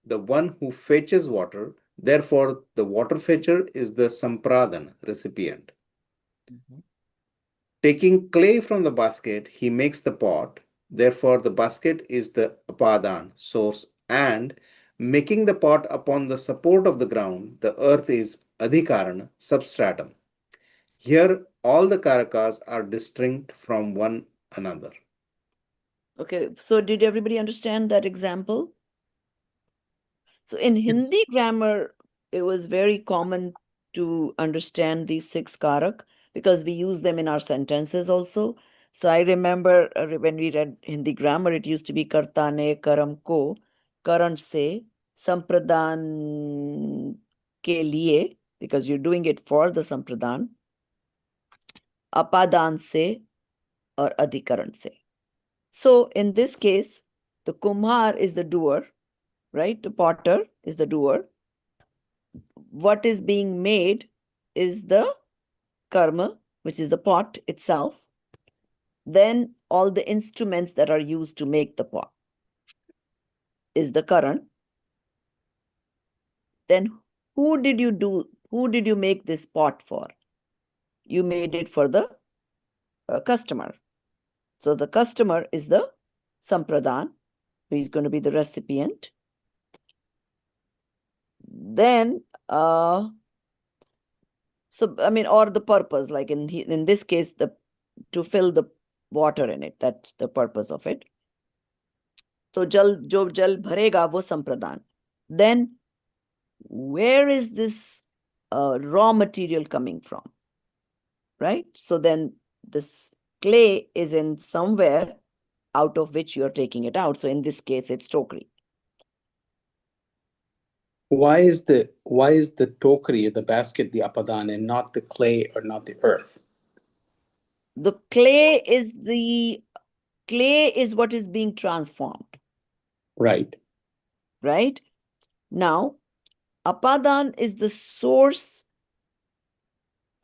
S6: the one who fetches water. Therefore, the water fetcher is the sampradan, recipient. Taking clay from the basket, he makes the pot. Therefore, the basket is the apadan, source, and making the pot upon the support of the ground, the earth is adhikaran, substratum. Here, all the karakas are distinct from one another.
S1: Okay, so did everybody understand that example? So in Hindi grammar, it was very common to understand these 6 karak because we use them in our sentences also. So I remember when we read Hindi grammar, it used to be karta ne karam ko, karan se, sampradan ke liye, because you're doing it for the sampradan, apadan se or adhikaran se. So in this case, the kumhar is the doer, right? The potter is the doer. What is being made is the karma, which is the pot itself. Then all the instruments that are used to make the pot is the karan. Then who did you make this pot for? You made it for the customer. So the customer is the sampradan, who is going to be the recipient. Then or the purpose, like in this case, to fill the water in it. That's the purpose of it. So jo jal bharega wo sampradan. Then where is this raw material coming from? Right? So then this clay is in somewhere out of which you're taking it out. So in this case, it's tokri.
S2: Why is the tokri, the basket, the apadan, and not the clay or not the earth?
S1: The clay is what is being transformed.
S2: Right.
S1: Right? Now, apadan is the source.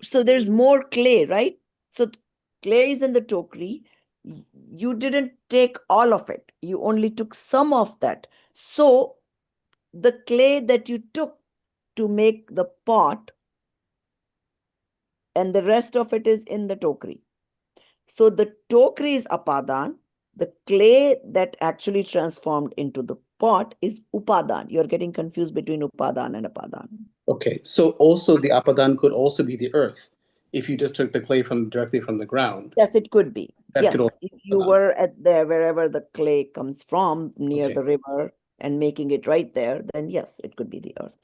S1: So there's more clay, right? So clay is in the tokri. You didn't take all of it. You only took some of that. So the clay that you took to make the pot and the rest of it is in the tokri. So the tokri is apadan. The clay that actually transformed into the pot is upadan. You're getting confused between upadan and apadan.
S2: Okay, so also the apadan could also be the earth. If you just took the clay directly from the ground.
S1: Yes, it could be.
S2: That
S1: Yes,
S2: could also
S1: if you were at there, wherever the clay comes from, near
S2: Okay.
S1: the river, and making it right there, then yes, it could be the earth.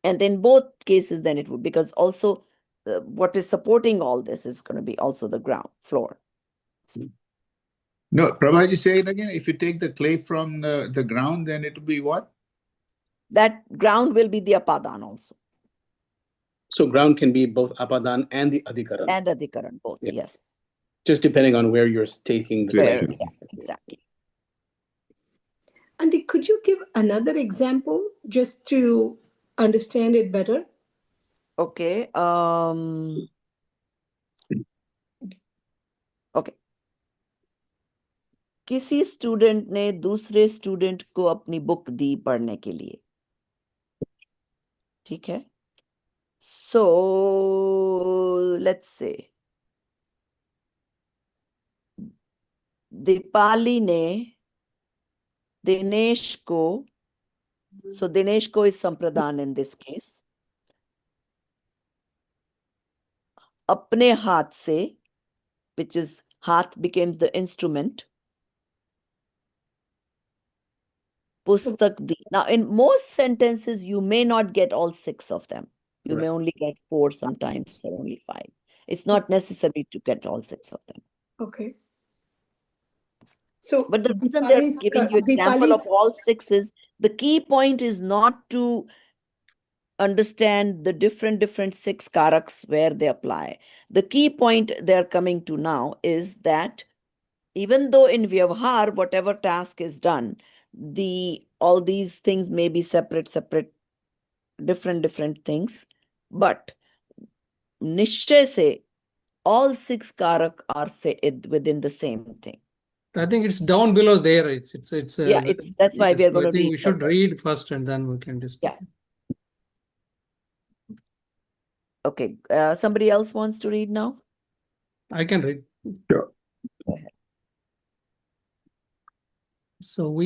S1: And in both cases, then it would, because also what is supporting all this is going to be also the ground floor.
S8: No, Prabhaji, say it again. If you take the clay from the ground, then it will be what?
S1: That ground will be the apadan also,
S2: So ground can be both apadan and the adhikaran.
S1: and adhikaran both.
S2: Yeah.
S1: Yes,
S2: Just depending on where you're taking the
S1: where,
S2: clay.
S1: yeah, exactly.
S3: Andy, could you give another example just to understand it better?
S1: Okay. Okay. किसी student ने दूसरे student को अपनी book दी पढ़ने के लिए, ठीक है? So let's say दीपाली ने दिनेश को, so Dinesh ko is Sampradhan in this case, अपने हाथ से, which is हाथ becomes the instrument, पुस्तक दी. Now, in most sentences, you may not get all 6 of them. You may only get 4 sometimes, or only 5. It's not necessary to get all 6 of them.
S3: Okay. So
S1: But the reason they're
S3: Dipali's
S1: giving you example of all 6 is the key point is not to understand the different 6 karaks where they apply. The key point they're coming to now is that even though in Vyavhar, whatever task is done, all these things may be separate, different things, but Nishchay se, all 6 karak are within the same thing.
S4: I think it's down below there. It's
S1: Yeah, that's why we are
S4: I
S1: going to
S4: think
S1: read
S4: we should
S1: further.
S4: read first and then we can discuss.
S1: Yeah. Okay, somebody else wants to read now?
S4: I can read.
S8: Sure.
S1: Go ahead.
S4: So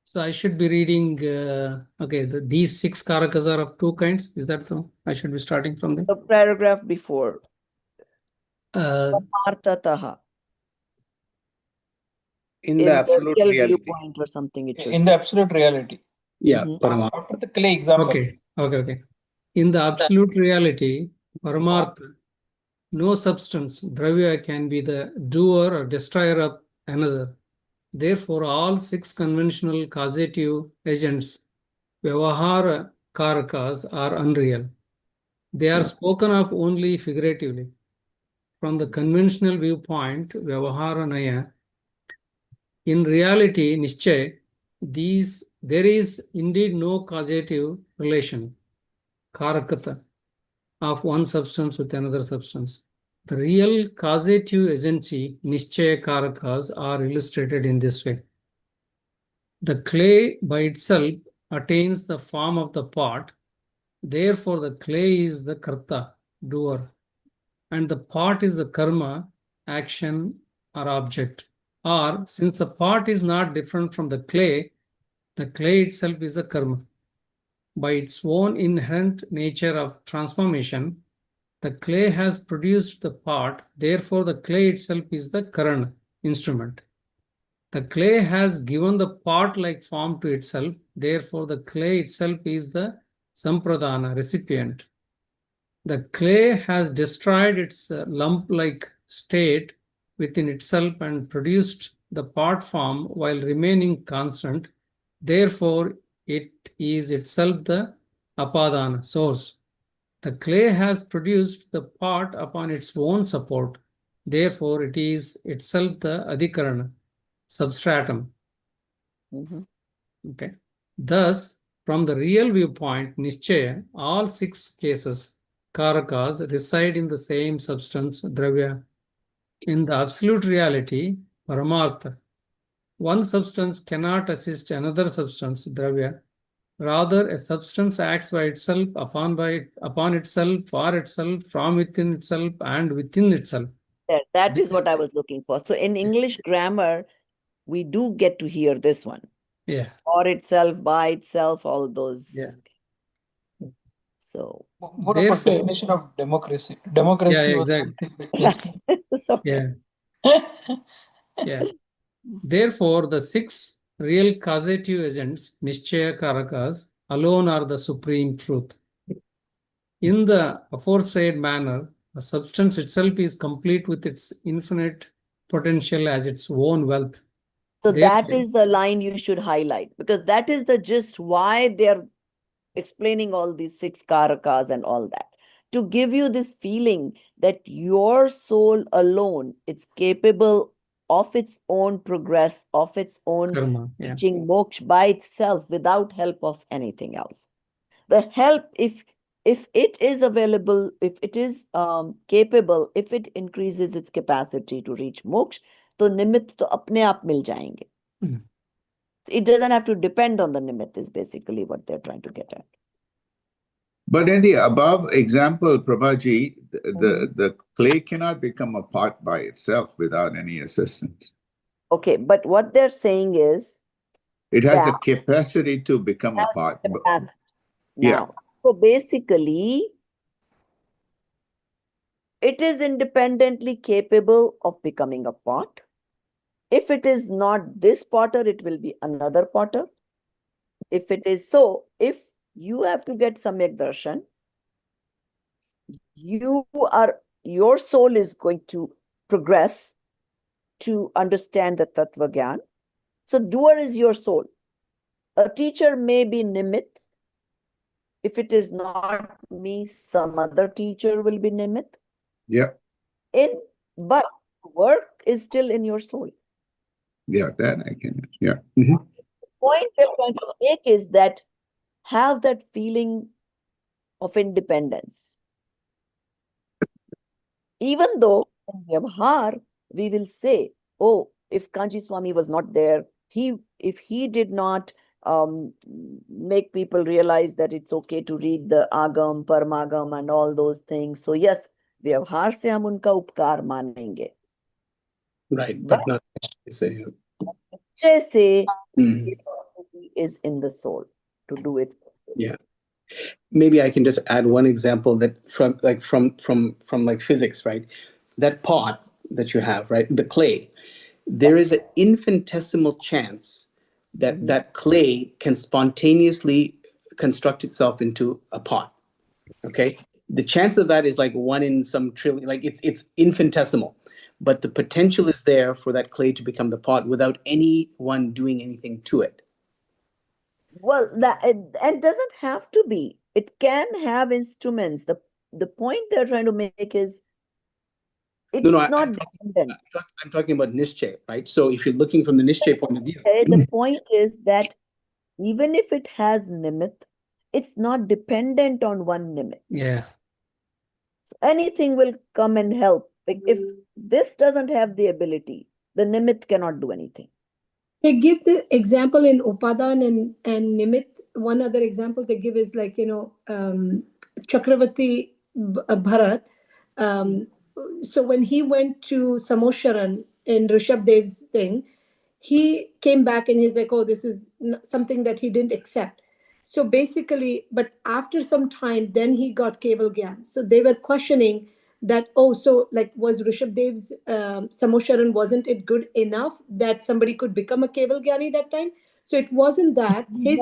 S4: so I should be reading, okay, these 6 karakas are of 2 kinds. Is that so? I should be starting from them.
S1: The paragraph before.
S4: Uh,
S1: Parmartataha.
S6: In
S1: In
S6: the
S1: the
S6: absolute
S1: real
S6: reality.
S1: viewpoint or something it should
S5: In the
S1: say.
S5: absolute reality.
S2: Yeah,
S1: Mhm.
S2: Paramartha.
S5: After the clay example.
S4: Okay. In the absolute reality, Paramartha, no substance, Dravya, can be the doer or destroyer of another. Therefore, all 6 conventional causative agents, Vyavahara Karakas, are unreal. They are spoken of only figuratively. From the conventional viewpoint, Vyavahara Naya, in reality, Nischay, there is indeed no causative relation, Karakata, of one substance with another substance. The real causative agency, Nischaya Karakas, are illustrated in this way. The clay by itself attains the form of the pot, therefore the clay is the karta, doer, and the pot is the karma, action or object. Or, since the pot is not different from the clay itself is the karma. By its own inherent nature of transformation, the clay has produced the pot, therefore the clay itself is the karana, instrument. The clay has given the pot-like form to itself, therefore the clay itself is the sampradana, recipient. The clay has destroyed its lump-like state within itself and produced the pot form while remaining constant. Therefore, it is itself the apadana, source. The clay has produced the pot upon its own support. Therefore, it is itself the adhikarana, substratum. Okay. Thus, from the real viewpoint, Nischaya, all 6 cases, Karakas, reside in the same substance, Dravya. In the absolute reality, Paramartha, one substance cannot assist another substance, Dravya. Rather, a substance acts by itself, upon itself, for itself, from within itself, and within itself.
S1: That is what I was looking for. So in English grammar, we do get to hear this one.
S4: Yeah.
S1: For itself, by itself, all those.
S4: Yeah.
S1: So
S5: more of a definition of democracy. Democracy
S4: Yeah,
S5: was
S4: exactly.
S5: something like this.
S1: okay.
S4: Yeah. Therefore, the 6 real causative agents, Nischaya Karakas, alone are the supreme truth. In the aforesaid manner, the substance itself is complete with its infinite potential as its own wealth.
S1: So that is a line you should highlight, because that is the gist why they're explaining all these 6 karakas and all that. To give you this feeling that your soul alone, it's capable of its own progress, of its own
S4: Karma,
S1: reaching moksha by itself without help of anything else. The help, if it is available, if it is capable, if it increases its capacity to reach moksha, तो निमित्त तो अपने आप मिल जाएंगे. It doesn't have to depend on the nimitt, is basically what they're trying to get at.
S8: But in the above example, Prabhaji, the clay cannot become a pot by itself without any assistance.
S1: Okay, but what they're saying is
S8: It has the
S1: that
S8: capacity to become a
S1: has
S8: pot.
S1: capacity.
S8: Yeah.
S1: Now, so basically, it is independently capable of becoming a pot. If it is not this potter, it will be another potter. If it is so, if you have to get samyak darshan, your soul is going to progress to understand the tattva gyan. So doer is your soul. A teacher may be nimit. If it is not me, some other teacher will be nimit.
S8: Yeah.
S1: But work is still in your soul.
S8: Yeah, that I can. Yeah. Mhm.
S1: The point they're trying to make is that have that feeling of independence. Even though in Vyavhar, we will say, oh, if Kanji Swami was not there, if he did not make people realize that it's okay to read the Agam, Parmagam and all those things. So yes, Vyavhar se hum unka upkar manenge.
S2: Right,
S1: But
S2: but not say.
S1: Nischay se
S2: Mhm.
S1: is in the soul to do it.
S2: Yeah. Maybe I can just add one example that from like physics, right? That pot that you have, right? The clay, there is an infinitesimal chance that that clay can spontaneously construct itself into a pot. Okay, the chance of that is like 1 in some trillion, like it's infinitesimal, but the potential is there for that clay to become the pot without anyone doing anything to it.
S1: Well, and doesn't have to be. It can have instruments. The point they're trying to make is
S2: No,
S1: it's not dependent.
S2: I'm talking about nischay, right? So if you're looking from the nischay point of view,
S1: Okay, the point is that even if it has nimit, it's not dependent on one nimit.
S4: Yeah.
S1: Anything will come and help. Like if this doesn't have the ability, the nimit cannot do anything.
S3: They give the example in Upadan and Nimit. One other example they give is like, Chakravarti Bharat. So when he went to Samosharan in Rishabh Dev's thing, he came back and he's like, oh, this is something that he didn't accept. So basically, but after some time, then he got Keval Gyan. So they were questioning that, oh, so like was Rishabh Dev's Samosharan, wasn't it good enough that somebody could become a Keval Gyani that time? So it wasn't that. His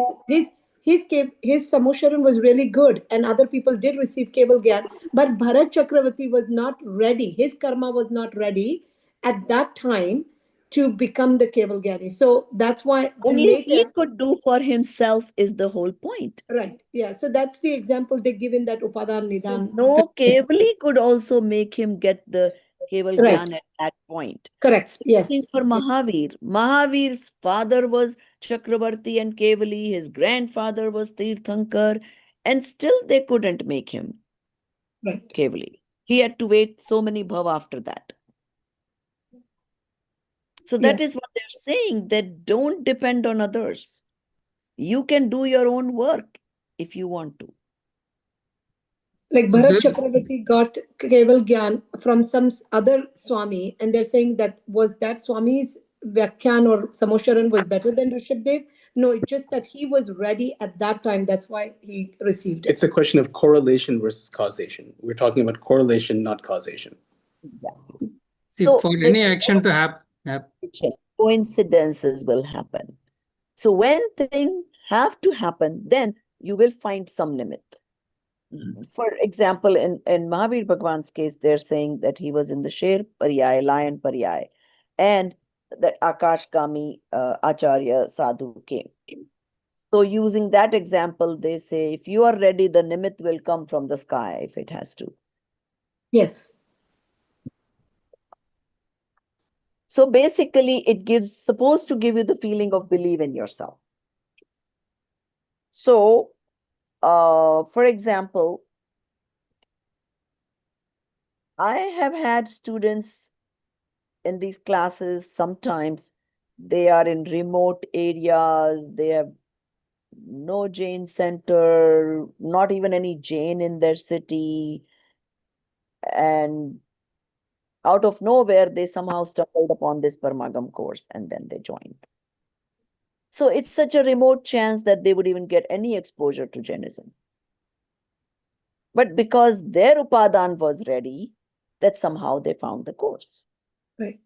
S3: Samosharan was really good and other people did receive Keval Gyan, but Bharat Chakravarti was not ready. His karma was not ready at that time to become the Keval Gyani. So that's why
S1: Only he
S3: later,
S1: could do for himself is the whole point.
S3: right? Yeah. So that's the example they give in that Upadan Nidan.
S1: No Kevali could also make him get the Keval
S3: Right.
S1: Gyan at that point.
S3: Correct.
S1: Same
S3: Yes.
S1: thing for Mahavir. Mahavir's father was Chakravarti and Kevali, his grandfather was Tirthankar, and still they couldn't make him
S3: Right.
S1: Kevali. He had to wait so many bhav after that. So that
S3: Yeah.
S1: is what they're saying, that don't depend on others. You can do your own work if you want to.
S3: Like
S4: So
S3: Bharat
S4: there-
S3: Chakravarti got Keval Gyan from some other Swami, and they're saying that was that Swami's Vyakhyan or Samosharan was better than Rishabh Dev? No, it's just that he was ready at that time. That's why he received it.
S2: it's a question of correlation versus causation. We're talking about correlation, not causation.
S1: Exactly.
S4: See,
S1: So
S4: for any action to happen,
S1: coincidences will happen. So when things have to happen, then you will find some limit. For example, in Mahavir Bhagwan's case, they're saying that he was in the Sher Pariyai, lion Pariyai, and that Akashgami Acharya Sadhu came. So using that example, they say, if you are ready, the nimit will come from the sky if it has to.
S3: Yes.
S1: So basically, it gives supposed to give you the feeling of believe in yourself. So, for example, I have had students in these classes, sometimes they are in remote areas, they have no Jain center, not even any Jain in their city. And out of nowhere, they somehow stumbled upon this Parmagam course and then they joined. So it's such a remote chance that they would even get any exposure to Jainism. But because their Upadan was ready, that somehow they found the course.
S3: Right.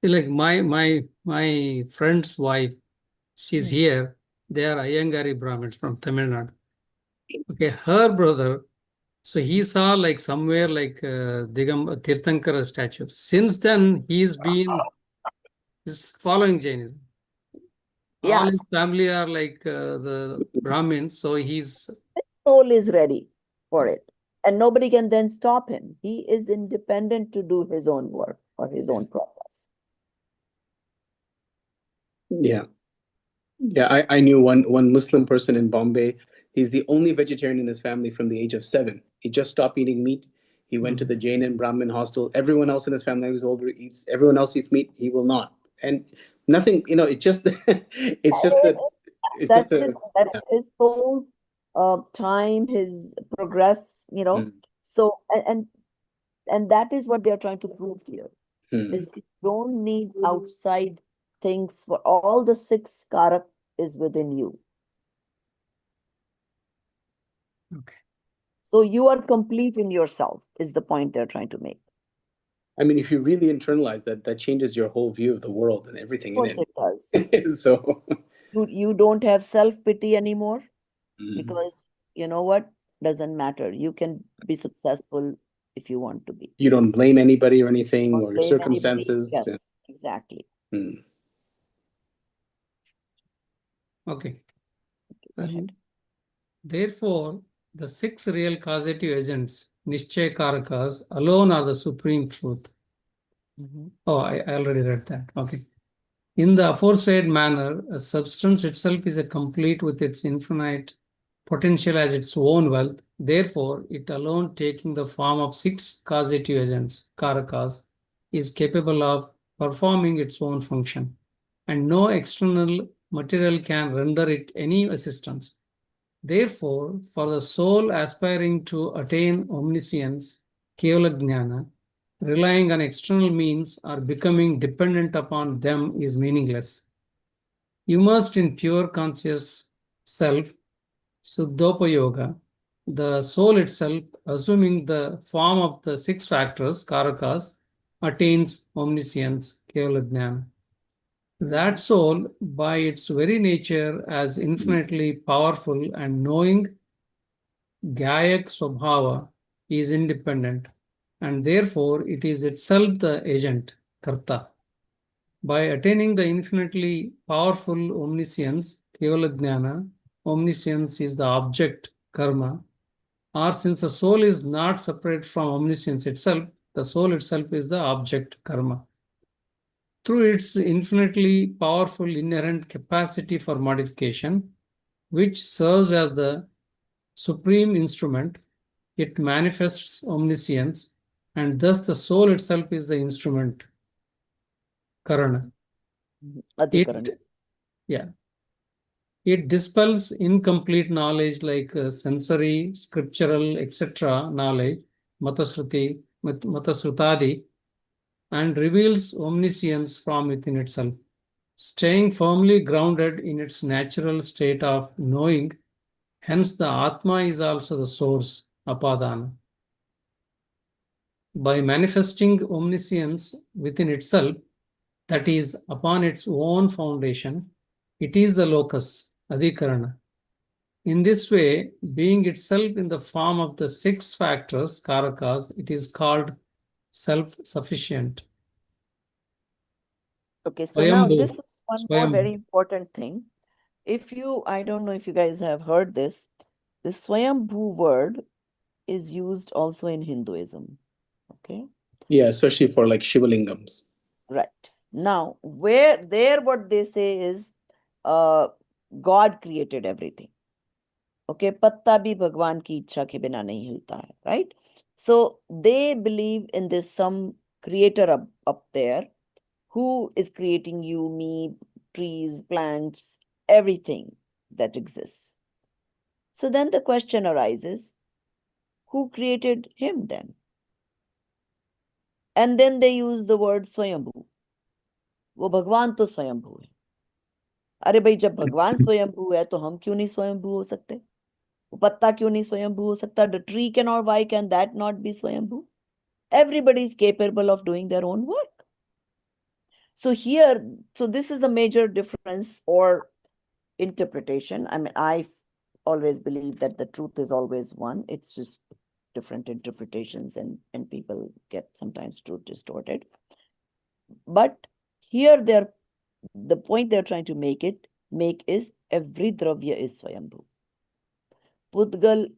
S4: Like my friend's wife, she's here. They are Ayangari Brahmins from Tamil Nadu. Okay, her brother, so he saw like somewhere like Tirthankara statue. Since then, he's following Jainism. All
S1: Yes,
S4: his family are like the Brahmins, so he's
S1: soul is ready for it. And nobody can then stop him. He is independent to do his own work or his own progress.
S2: Yeah. Yeah, I knew one Muslim person in Bombay. He's the only vegetarian in his family from the age of 7. He just stopped eating meat. He went to the Jain and Brahmin hostel. Everyone else in his family who's older eats. Everyone else eats meat. He will not. And nothing. It just it's just that it's just
S1: That's it.
S2: a
S1: That's
S2: yeah.
S1: his soul's time, his progress,
S2: Mm,
S1: So, and that is what they're trying to prove here.
S2: mm.
S1: Is you don't need outside things for all the 6 Kaarak is within you.
S4: okay.
S1: So you are complete in yourself, is the point they're trying to make.
S2: I mean, if you really internalize that, that changes your whole view of the world and everything
S1: Of
S2: in
S1: course it
S2: it.
S1: does.
S2: So
S1: You don't have self-pity anymore
S2: mm,
S1: because you know what? Doesn't matter. You can be successful if you want to be.
S2: you don't blame anybody or anything
S1: Don't
S2: or your
S1: blame anybody.
S2: circumstances.
S1: Yes, exactly.
S2: Mm.
S4: Okay.
S1: Go ahead.
S4: Therefore, the 6 real causative agents, Nishchay Karakas, alone are the supreme truth. Oh, I already read that. Okay. In the aforesaid manner, a substance itself is a complete with its infinite potential as its own wealth. Therefore, it alone taking the form of 6 causative agents, Karakas, is capable of performing its own function, and no external material can render it any assistance. Therefore, for the soul aspiring to attain omniscience, Kevala relying on external means or becoming dependent upon them is meaningless. Immersed in pure conscious self, Suddhopayoga, the soul itself, assuming the form of the 6 factors, Karakas, attains omniscience, Kevala. That soul, by its very nature as infinitely powerful and knowing, Gayak Swabhava, is independent, and therefore it is itself the agent, Karta. By attaining the infinitely powerful omniscience, Kevala omniscience is the object, karma, or since the soul is not separate from omniscience itself, the soul itself is the object, karma. Through its infinitely powerful inherent capacity for modification, which serves as the supreme instrument, it manifests omniscience, and thus the soul itself is the instrument, Karana.
S1: Adhikaran.
S4: It dispels incomplete knowledge like sensory, scriptural, etc. knowledge, matasrutadi, and reveals omniscience from within itself, staying firmly grounded in its natural state of knowing. Hence, the Atma is also the source, Apadana. By manifesting omniscience within itself, that is, upon its own foundation, it is the locus, Adhikarana. In this way, being itself in the form of the 6 factors, Karakas, it is called self-sufficient.
S1: Okay, so now
S4: Swayambhu.
S1: this is one more very important thing. I don't know if you guys have heard this, the Swayambhu word is used also in Hinduism. Okay.
S2: Yeah, especially for like Shivalingams.
S1: Right. Now, what they say is God created everything. Okay, patta bhi Bhagwan ki ichha ke bina nahi hilta hai, right? So they believe in this some creator up there who is creating you, me, trees, plants, everything that exists. So then the question arises, who created him then? And then they use the word Swayambhu. वो भगवान तो स्वयंभू है. अरे भाई, जब भगवान स्वयंभू है तो हम क्यों नहीं स्वयंभू हो सकते? वो पत्ता क्यों नहीं स्वयंभू हो सकता? The tree can, or why can that not be स्वयंभू? Everybody is capable of doing their own work. So here, so this is a major difference or interpretation. I mean, I always believe that the truth is always one. It's just different interpretations, and people get sometimes truth distorted. But here the point they're trying to make is every dravya is Swayambhu. Pudgal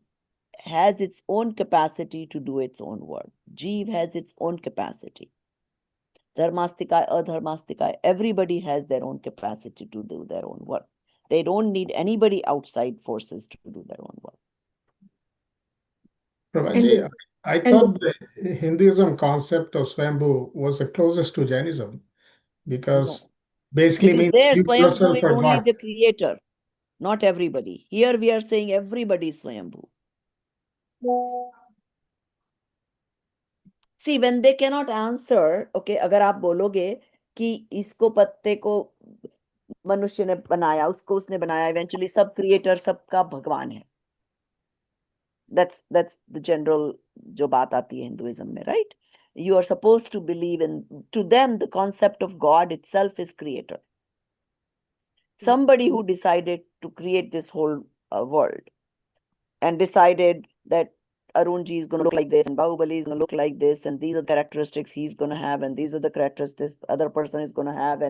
S1: has its own capacity to do its own work. Jeev has its own capacity. Dharmastika, adharmastika, everybody has their own capacity to do their own work. They don't need anybody outside forces to do their own work.
S7: Prabhaji, I thought the Hinduism concept of Swayambhu was the closest to Jainism because
S1: No.
S7: basically
S1: Because
S7: means
S1: there,
S7: you
S1: Swayambhu
S7: yourself
S1: is
S7: are
S1: only
S7: God.
S1: the creator, not everybody. Here we are saying everybody is Swayambhu. See, when they cannot answer, okay, अगर आप बोलोगे कि इसको पत्ते को मनुष्य ने बनाया, उसको उसने बनाया, eventually सब creator सबका भगवान है. That's the general जो बात आती है Hinduism में, right? You are supposed to believe in, to them, the concept of God itself is creator. Somebody who decided to create this whole world and decided that Arunji is going to look like this and Bahubali is going to look like this and these are the characteristics he's going to have and these are the characteristics this other person is going to have,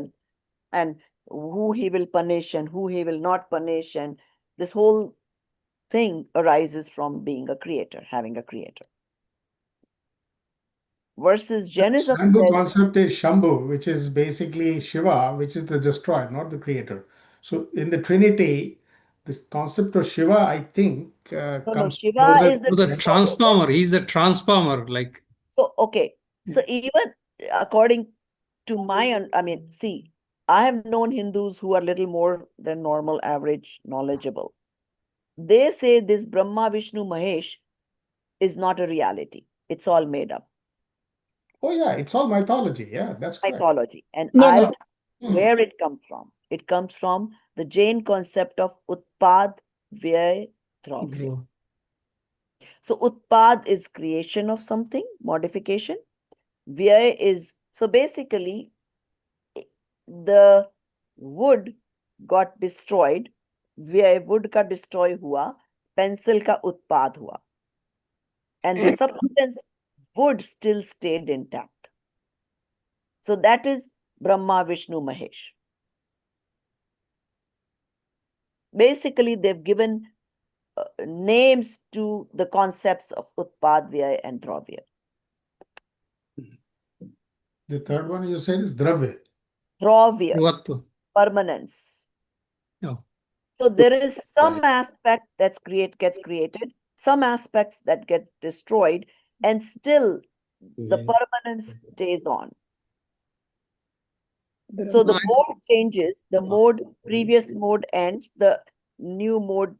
S1: and who he will punish and who he will not punish, and this whole thing arises from being a creator, having a creator. Versus Jainism
S7: Swayambhu
S1: says,
S7: concept is Shambhu, which is basically Shiva, which is the destroyer, not the creator. So in the Trinity, the concept of Shiva, I think,
S1: no,
S7: comes
S1: Shiva
S7: closer
S1: is the
S7: to
S4: The
S7: Jainism.
S4: transformer, he's a transformer, like
S1: So, okay. So even according to my, I mean, see, I have known Hindus who are little more than normal, average, knowledgeable. They say this Brahma, Vishnu, Mahesh is not a reality. It's all made up.
S7: Oh yeah, it's all mythology. Yeah, that's correct.
S1: Mythology. And
S3: No,
S1: I'll
S3: no.
S1: tell you where it comes from. It comes from the Jain concept of Utpad, Vyay, Dravya. So Utpad is creation of something, modification. Vyay is, so basically, the wood got destroyed, vyay wood ka destroy hua, pencil ka utpad hua, and the substance wood still stayed intact. So that is Brahma, Vishnu, Mahesh. Basically, they've given names to the concepts of utpad, vyay, and dravya.
S7: The third one you said is Dravya.
S1: Dravya,
S4: what?
S1: permanence.
S4: Oh.
S1: So there is some aspect that's gets created, some aspects that get destroyed, and still the permanence stays on. So the mode changes, the mode, previous mode ends, the new mode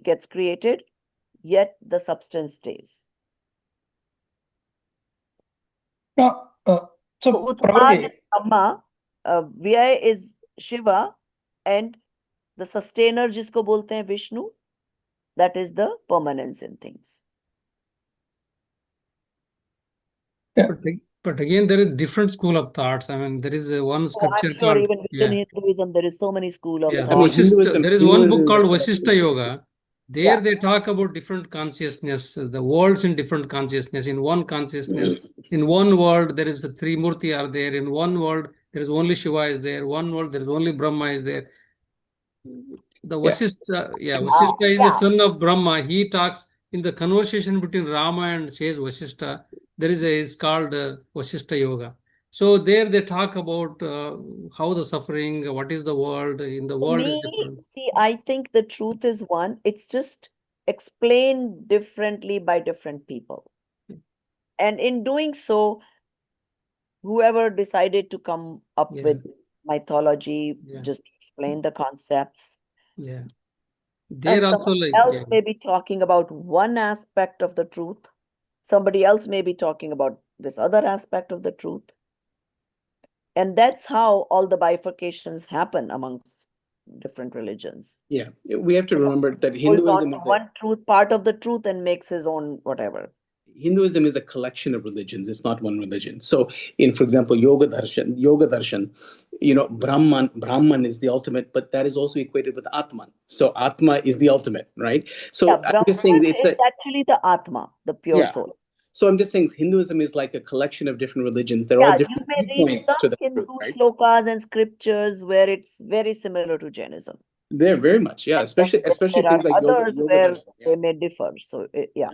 S1: gets created, yet the substance stays.
S5: So,
S1: So Utpad
S5: Prabhuji,
S1: is Brahma, Vyay is Shiva, and the sustainer जिसको बोलते हैं Vishnu, that is the permanence in things.
S5: Yeah.
S4: But again, there is different school of thoughts. I mean, there is one
S1: Oh,
S4: scripture
S1: I'm sure
S4: called
S1: even within Hinduism, there is so many school of
S4: yeah,
S1: thought.
S2: Hinduism-
S4: there is one book
S2: Hinduism
S4: called
S2: is
S4: Vasishtha Yoga. There
S1: Yeah.
S4: they talk about different consciousness, the worlds in different consciousness. In one consciousness, in one world, there is a three Murti are there. In one world, there is only Shiva is there. One world, there is only Brahma is there. The Vasishtha, Vasishtha is the son of Brahma. He talks in the conversation between Rama and says Vasishtha. There is it's called Vasishtha Yoga. So there they talk about how the suffering, what is the world, in the
S1: For
S4: world is
S1: me,
S4: different.
S1: see, I think the truth is one. It's just explained differently by different people. And in doing so, whoever decided to come up with mythology,
S4: Yeah.
S1: just to explain the concepts.
S4: Yeah.
S1: And
S4: They're also
S1: someone
S4: like,
S1: else
S4: yeah.
S1: may be talking about one aspect of the truth. Somebody else may be talking about this other aspect of the truth. And that's how all the bifurcations happen amongst different religions.
S2: Yeah, we have to remember that
S1: Holds on
S2: Hinduism
S1: to
S2: is
S1: one truth, part of the truth, and makes his own whatever.
S2: Hinduism is a collection of religions. It's not one religion. So, for example, Yoga Darshan, Brahman is the ultimate, but that is also equated with Atman. So Atma is the ultimate, right? So
S1: Yeah,
S2: I'm
S1: Brahman
S2: just saying
S1: is actually the Atma, the pure
S2: yeah.
S1: soul.
S2: So I'm just saying Hinduism is like a collection of different religions. They're
S1: Yeah,
S2: all
S1: you
S2: different
S1: may read
S2: viewpoints
S1: some
S2: to the
S1: Hindu
S2: truth, right?
S1: slokas and scriptures where it's very similar to Jainism.
S2: They're very much, yeah.
S1: And
S2: Especially
S1: there are
S2: things like
S1: others
S2: yoga
S1: where
S2: darshan. Yeah.
S1: they may differ. So, yeah.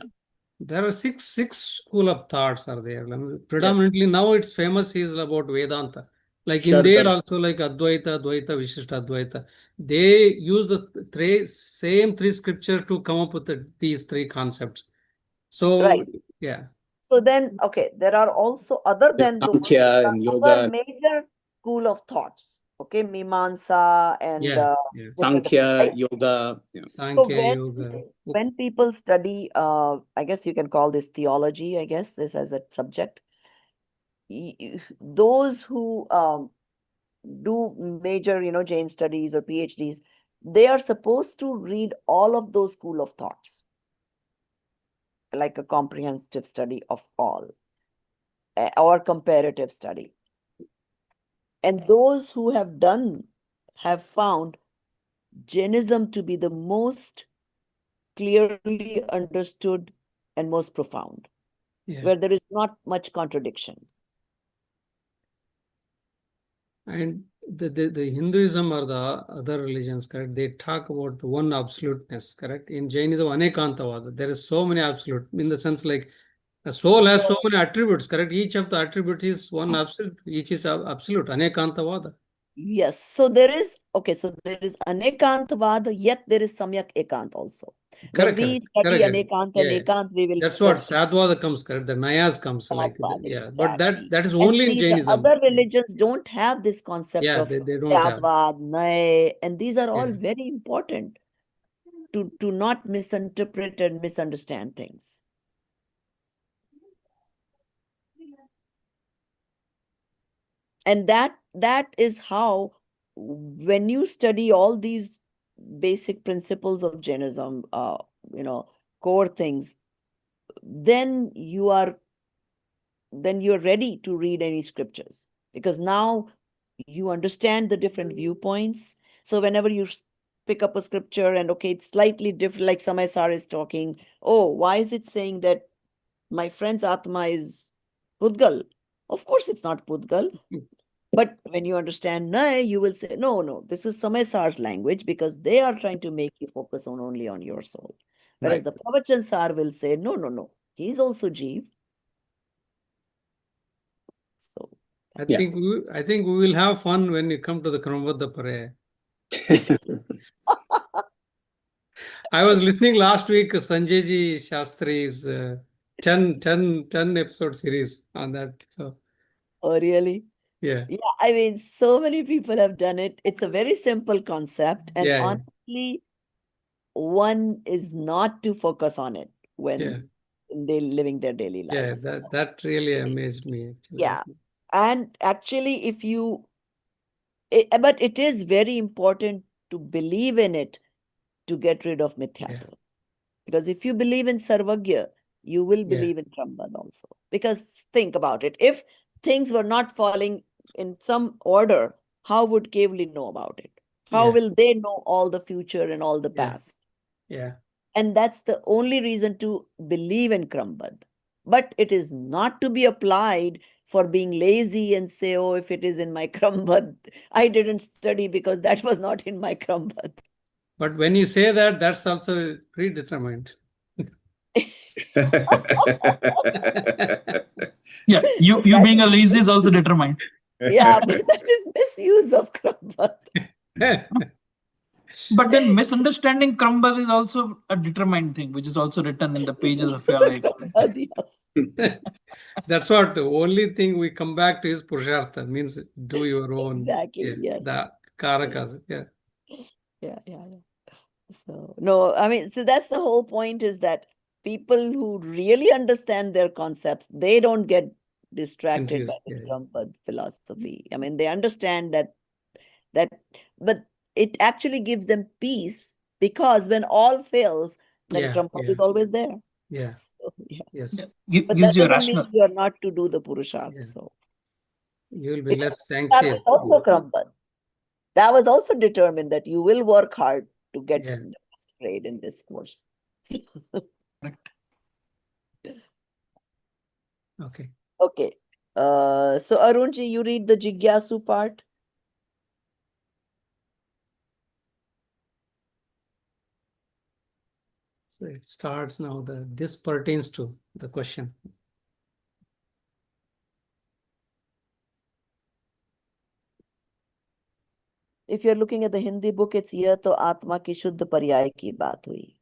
S4: There are six school of thoughts are there. Predominantly now it's famous is about Vedanta. Like in
S2: Shat
S4: there
S2: darshan.
S4: also like Advaita, Dvaita, Vishishta Advaita. They use the same three scriptures to come up with these three concepts. So
S1: Right.
S4: yeah.
S1: So then, okay, there are also, other
S2: There's
S1: than those,
S2: Sankhya and
S1: other
S2: yoga.
S1: major school of thoughts. Okay, Mimamsa and
S4: Yeah.
S1: different,
S2: Sankhya,
S1: right?
S2: yoga.
S1: So
S4: Sankhya, Yoga.
S1: when people study, I guess you can call this theology, I guess, this as a subject. Those who do major, Jain studies or PhDs, they are supposed to read all of those school of thoughts, like a comprehensive study of all, or comparative study. And those who have found Jainism to be the most clearly understood and most profound, where there is not much contradiction.
S4: And the Hinduism or the other religions, correct? They talk about the one absoluteness, correct? In Jainism, Anekantavada, there is so many absolute, in the sense like a soul has so many attributes, correct? Each of the attributes is one absolute, each is absolute, Anekantavada.
S1: Yes, so there is Anekantavada, yet there is Samyak Ekant also. When we study Anekant and Ekant, we will
S4: That's what Sadvada comes, correct? The Nayas comes like, yeah. But that is
S1: and
S4: only in
S1: see,
S4: Jainism.
S1: the other religions don't have this concept
S4: Yeah,
S1: of
S4: they don't have.
S1: Sadvad, Nay, and these are all
S4: Yeah.
S1: very important to not misinterpret and misunderstand things. And that is how, when you study all these basic principles of Jainism, core things, then you're ready to read any scriptures, because now you understand the different viewpoints. So whenever you pick up a scripture and, okay, it's slightly different, like Samay Sar is talking, oh, why is it saying that my friend's Atma is Pudgal? Of course it's not Pudgal. But when you understand Nay, you will say, no, this is Samay Sar's language, because they are trying to make you focus only on your soul. Whereas the Pravachan Sar will say, no, he's also Jeev. So
S4: I think we will have fun when you come to the Kramabadha Paraya. I was listening last week Sanjayji Shastri's 10 episode series on that. So.
S1: Oh, really?
S4: Yeah.
S1: Yeah, I mean, so many people have done it. It's a very simple concept. And honestly, one is not to focus on it when they're living their daily lives.
S4: Yeah, that really amazed me, actually.
S1: Yeah. And actually, but it is very important to believe in it to get rid of mithyatva. Because if you believe in Sarvagya, you will believe in Brahman also. Because think about it. If things were not falling in some order, how would Kevali know about it? How will they know all the future and all the past?
S4: Yeah.
S1: And that's the only reason to believe in Krambad. But it is not to be applied for being lazy and say, oh, if it is in my Krambad, I didn't study because that was not in my Krambad.
S4: But when you say that, that's also predetermined.
S5: Yeah, you being a lazy is also determined.
S1: Yeah, but that is misuse of Krambad.
S5: But then misunderstanding Krambad is also a determined thing, which is also written in the pages of your life.
S1: Yes.
S4: That's what the only thing we come back to is Purushartha, means do your own.
S1: Exactly, yes.
S4: The Karakas. Yeah.
S1: Yeah. So, no, I mean, so that's the whole point, is that people who really understand their concepts, they don't get distracted by
S4: Confused.
S1: this
S4: Yeah.
S1: Krampad philosophy. I mean, they understand that, but it actually gives them peace, because when all fails, then
S4: Yeah.
S1: Krampad
S4: Yeah.
S1: is always there.
S4: Yeah.
S1: So, yeah.
S4: Yes.
S1: But
S5: Gives
S1: that
S5: you a
S1: doesn't mean
S5: rational.
S1: you are not to do the Purusharth.
S4: Yeah.
S1: So
S4: You will be less
S1: that
S4: anxious.
S1: was also Krampad. That was also determined that you will work hard to get
S4: Yeah.
S1: the best grade in this course.
S5: Correct.
S4: Okay.
S1: Okay. So Arunji, you read the Jigyasu part.
S4: So it starts now. This pertains to the question.
S1: If you're looking at the Hindi book, it's यह तो आत्मा की शुद्ध पर्याय की बात हुई.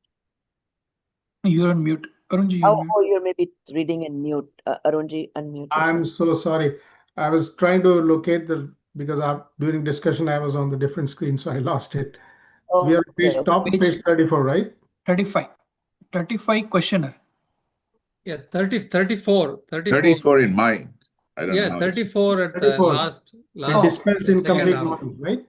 S5: You're on mute. Arunji, you're on mute.
S1: Oh, you're maybe reading in mute. Arunji, unmute
S7: I'm
S1: yourself.
S7: so sorry. I was trying to locate because during discussion I was on the different screen, so I lost it. We are
S1: Okay.
S7: top of page 34, right?
S5: 35. 35 questioner.
S4: Yeah, 34.
S8: 34 in mine. I don't know
S4: Yeah,
S8: how it's
S4: 34 at the
S7: 34.
S4: last
S7: It dispels
S4: second
S7: incomplete
S4: half.
S7: mind, right?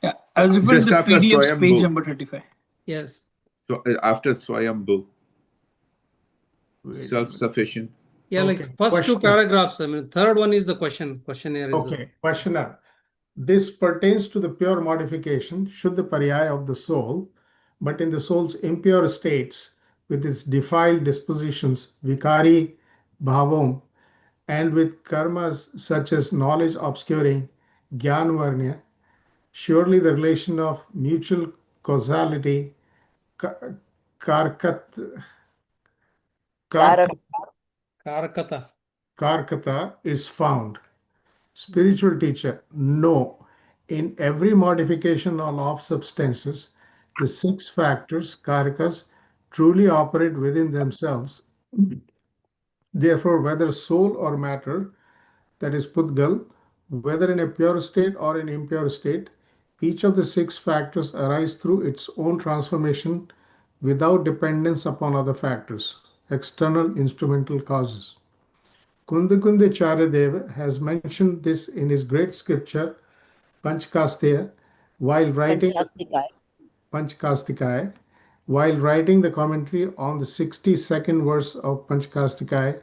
S5: Yeah, I was referring
S8: just
S5: to the
S8: after
S5: PDF's page
S8: Swayambhu.
S5: number 35.
S4: Yes.
S8: So after Swayambhu,
S7: Wait a minute.
S8: self-sufficient.
S4: Yeah,
S7: Okay.
S4: like first two
S7: Question.
S4: paragraphs. I mean, third one is the question. Questionnaire is
S7: Okay, questioner. This pertains to the pure modification, Shuddha Pariyaya of the soul, but in the soul's impure states, with its defiled dispositions, Vikari Bhavam, and with karmas such as knowledge obscuring, Gyan Varnya, surely the relation of mutual causality, ka- karkat,
S1: Kaarak.
S4: Karakata.
S7: karkata, is found. Spiritual teacher, no. In every modification of substances, the six factors, karakas, truly operate within themselves. Therefore, whether soul or matter, that is Pudgal, whether in a pure state or in impure state, each of the six factors arise through its own transformation without dependence upon other factors, external instrumental causes. Kundakunda Charadeva has mentioned this in his great scripture Panchkastya while writing Panchkastikaya. While writing the commentary on the 62nd verse of Panchkastikaya,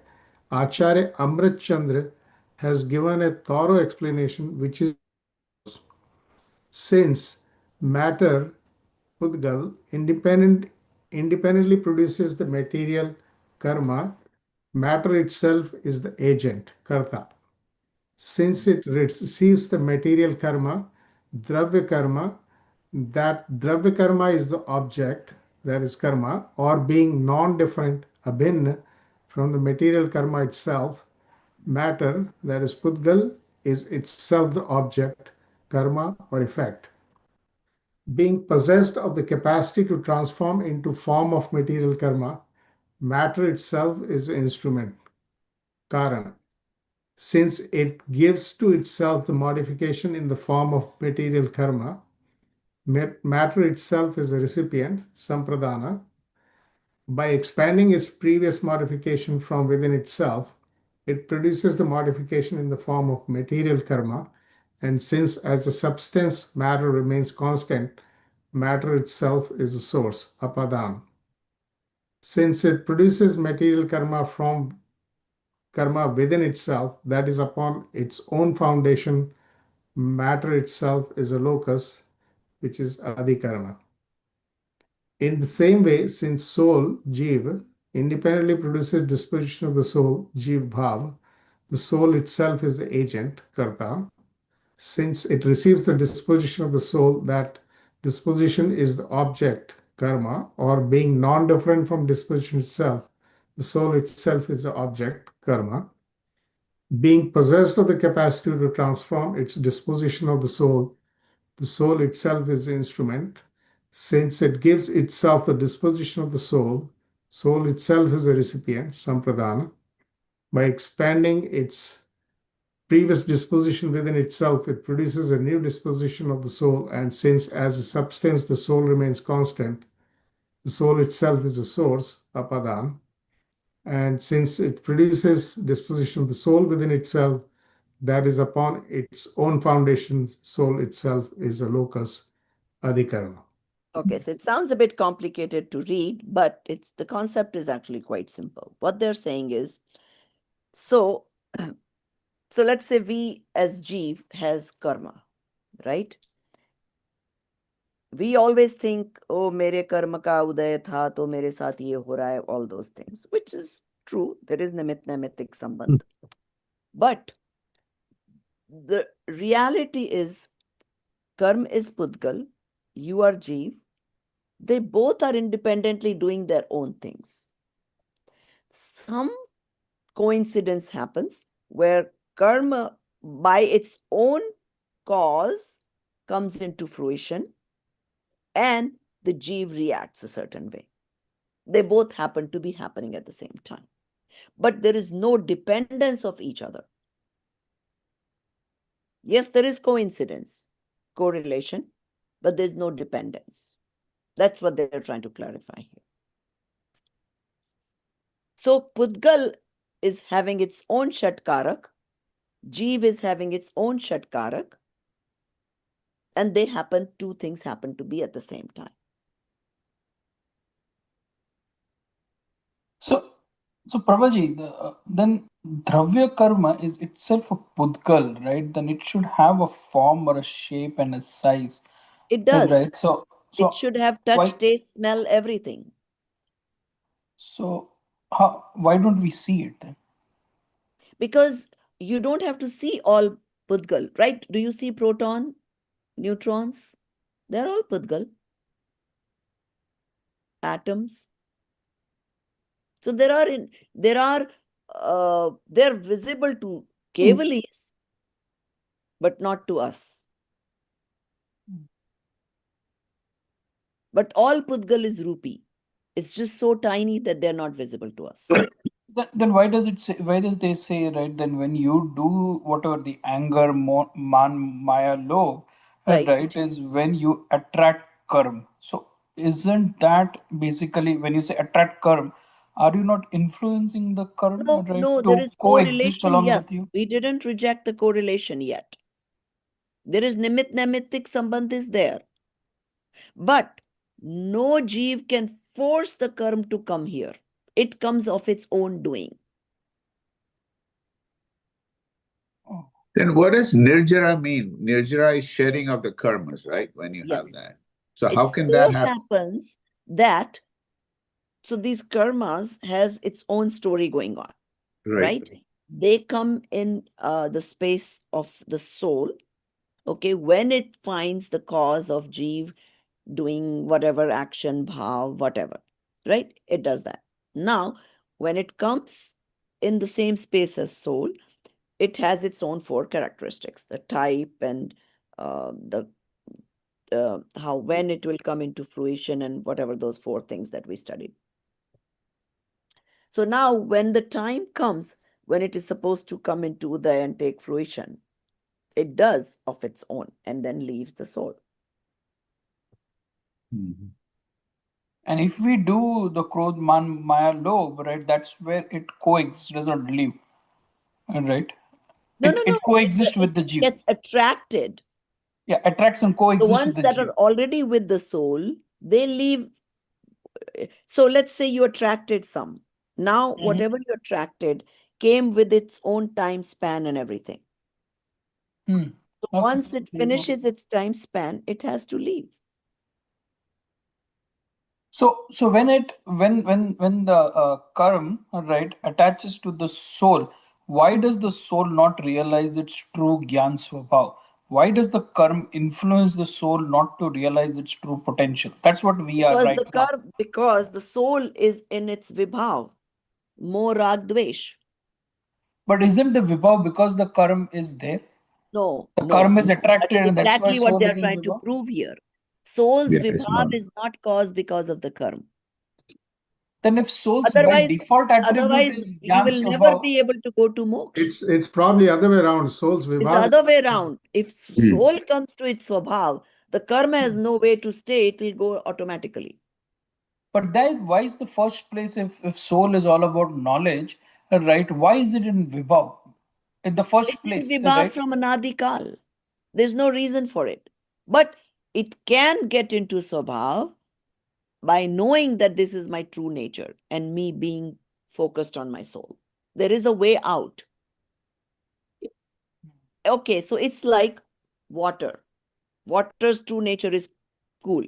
S7: Acharya Amrit Chandra has given a thorough explanation which is since matter Pudgal independently produces the material karma, matter itself is the agent, karta. Since it receives the material karma, dravya karma, that dravya karma is the object, that is karma, or being non-different, abhinna, from the material karma itself, matter, that is pudgal, is itself the object, karma or effect. Being possessed of the capacity to transform into form of material karma, matter itself is the instrument, karana. Since it gives to itself the modification in the form of material karma, matter itself is a recipient, sampradana. By expanding its previous modification from within itself, it produces the modification in the form of material karma. And since as the substance matter remains constant, matter itself is a source, apadan. Since it produces material karma within itself, that is upon its own foundation, matter itself is a locus, which is adhikarana. In the same way, since soul, jiva, independently produces disposition of the soul, jiv bhav, the soul itself is the agent, karta. Since it receives the disposition of the soul, that disposition is the object, karma, or being non-different from disposition itself, the soul itself is the object, karma. Being possessed of the capacity to transform its disposition of the soul, The soul itself is the instrument. Since it gives itself the disposition of the soul itself is a recipient, sampradana. By expanding its previous disposition within itself, it produces a new disposition of the soul. And since as a substance the soul remains constant, the soul itself is a source, apadan. And since it produces disposition of the soul within itself, that is upon its own foundation, soul itself is a locus, adhikarana.
S1: Okay, so it sounds a bit complicated to read, but the concept is actually quite simple. What they're saying is, so let's say we as Jeev has karma, right? We always think, oh, mere karma ka uday tha, to mere saath ye ho raha hai, all those things, which is true. There is naimittic sambandh. But the reality is, karma is Pudgal, you are Jeev. They both are independently doing their own things. Some coincidence happens where karma by its own cause comes into fruition and the Jeev reacts a certain way. They both happen to be happening at the same time. But there is no dependence of each other. Yes, there is coincidence, correlation, but there's no dependence. That's what they're trying to clarify here. So Pudgal is having its own Shat Kaarak, Jeev is having its own Shat Kaarak, and two things happen to be at the same time.
S5: So Prabhaji, then Dravya karma is itself a Pudgal, right? Then it should have a form or a shape and a size.
S1: It does.
S5: Right. So
S1: it should have touch,
S5: why,
S1: taste, smell, everything.
S5: So why don't we see it then?
S1: Because you don't have to see all Pudgal, right? Do you see proton, neutrons? They're all Pudgal. Atoms. So they're visible to Kevalis, but not to us. But all Pudgal is Rupi. It's just so tiny that they're not visible to us.
S5: Then why does it say? Why does they say, right? Then when you do whatever the anger, man, maya, lobh, right, is when you attract karma. So isn't that basically when you say attract karma, are you not influencing the karma,
S1: No,
S5: right,
S1: no,
S5: to
S1: there is
S5: coexist
S1: correlation.
S5: along
S1: Yes,
S5: with you?
S1: we didn't reject the correlation yet. There is naimittic sambandh is there. But no Jeev can force the karma to come here. It comes of its own doing.
S8: Then what does nirjara mean? Nirjara is shedding of the karmas, right? When you have that. So how can that happen?
S1: Happens that, so these karmas has its own story going on, right? They come in the space of the soul, okay, when it finds the cause of Jeev doing whatever action, bhav, whatever, right? It does that. Now, when it comes in the same space as soul, it has its own four characteristics, the type and how, when it will come into fruition and whatever those four things that we studied. So now when the time comes, when it is supposed to come into Uday and take fruition, it does of its own and then leaves the soul.
S8: Mm-hmm.
S5: And if we do the Krodh, Man, Maya, Lobh, right, that's where it coexists, does not leave, right?
S1: No,
S5: it coexists with the
S1: It
S5: Jeev.
S1: gets attracted.
S5: Yeah, attracts and
S1: The
S5: coexists
S1: ones
S5: with the
S1: that
S5: Jeev.
S1: are already with the soul, they leave. So let's say you attracted some. Now, whatever you attracted came with its own time span and everything. So once it finishes its time span, it has to leave.
S5: So when the karma, right, attaches to the soul, why does the soul not realize its true gyan swabhav? Why does the karma influence the soul not to realize its true potential? That's what we are right now.
S1: Because the soul is in its vibhav, more rag dvesh.
S5: But isn't the vibhav because the karma is there?
S1: No,
S5: The
S1: no.
S5: karma is
S1: That
S5: attracted,
S1: is
S5: and that's why
S1: exactly what
S5: soul
S1: they are
S5: is in
S1: trying to
S5: vibhav.
S1: prove here. Soul's
S8: Yeah, it's
S1: vibhav
S8: not.
S1: is not caused because of the karma.
S5: Then if soul's by
S1: Otherwise,
S5: default attribute is
S1: you
S5: jnana
S1: will never
S5: swabhav,
S1: be able to go to moksha.
S7: It's probably other way around. Soul's
S1: It's the
S7: vibhav.
S1: other way around. If
S8: Hmm.
S1: soul comes to its swabhav, the karma has no way to stay. It will go automatically.
S5: but then why is the first place if soul is all about knowledge, right? Why is it in vibhav in the first
S1: It's in
S5: place,
S1: vibhav
S5: right?
S1: from anadi kal. There's no reason for it. But it can get into swabhav by knowing that this is my true nature and me being focused on my soul. There is a way out. Okay, so it's like water. Water's true nature is cool.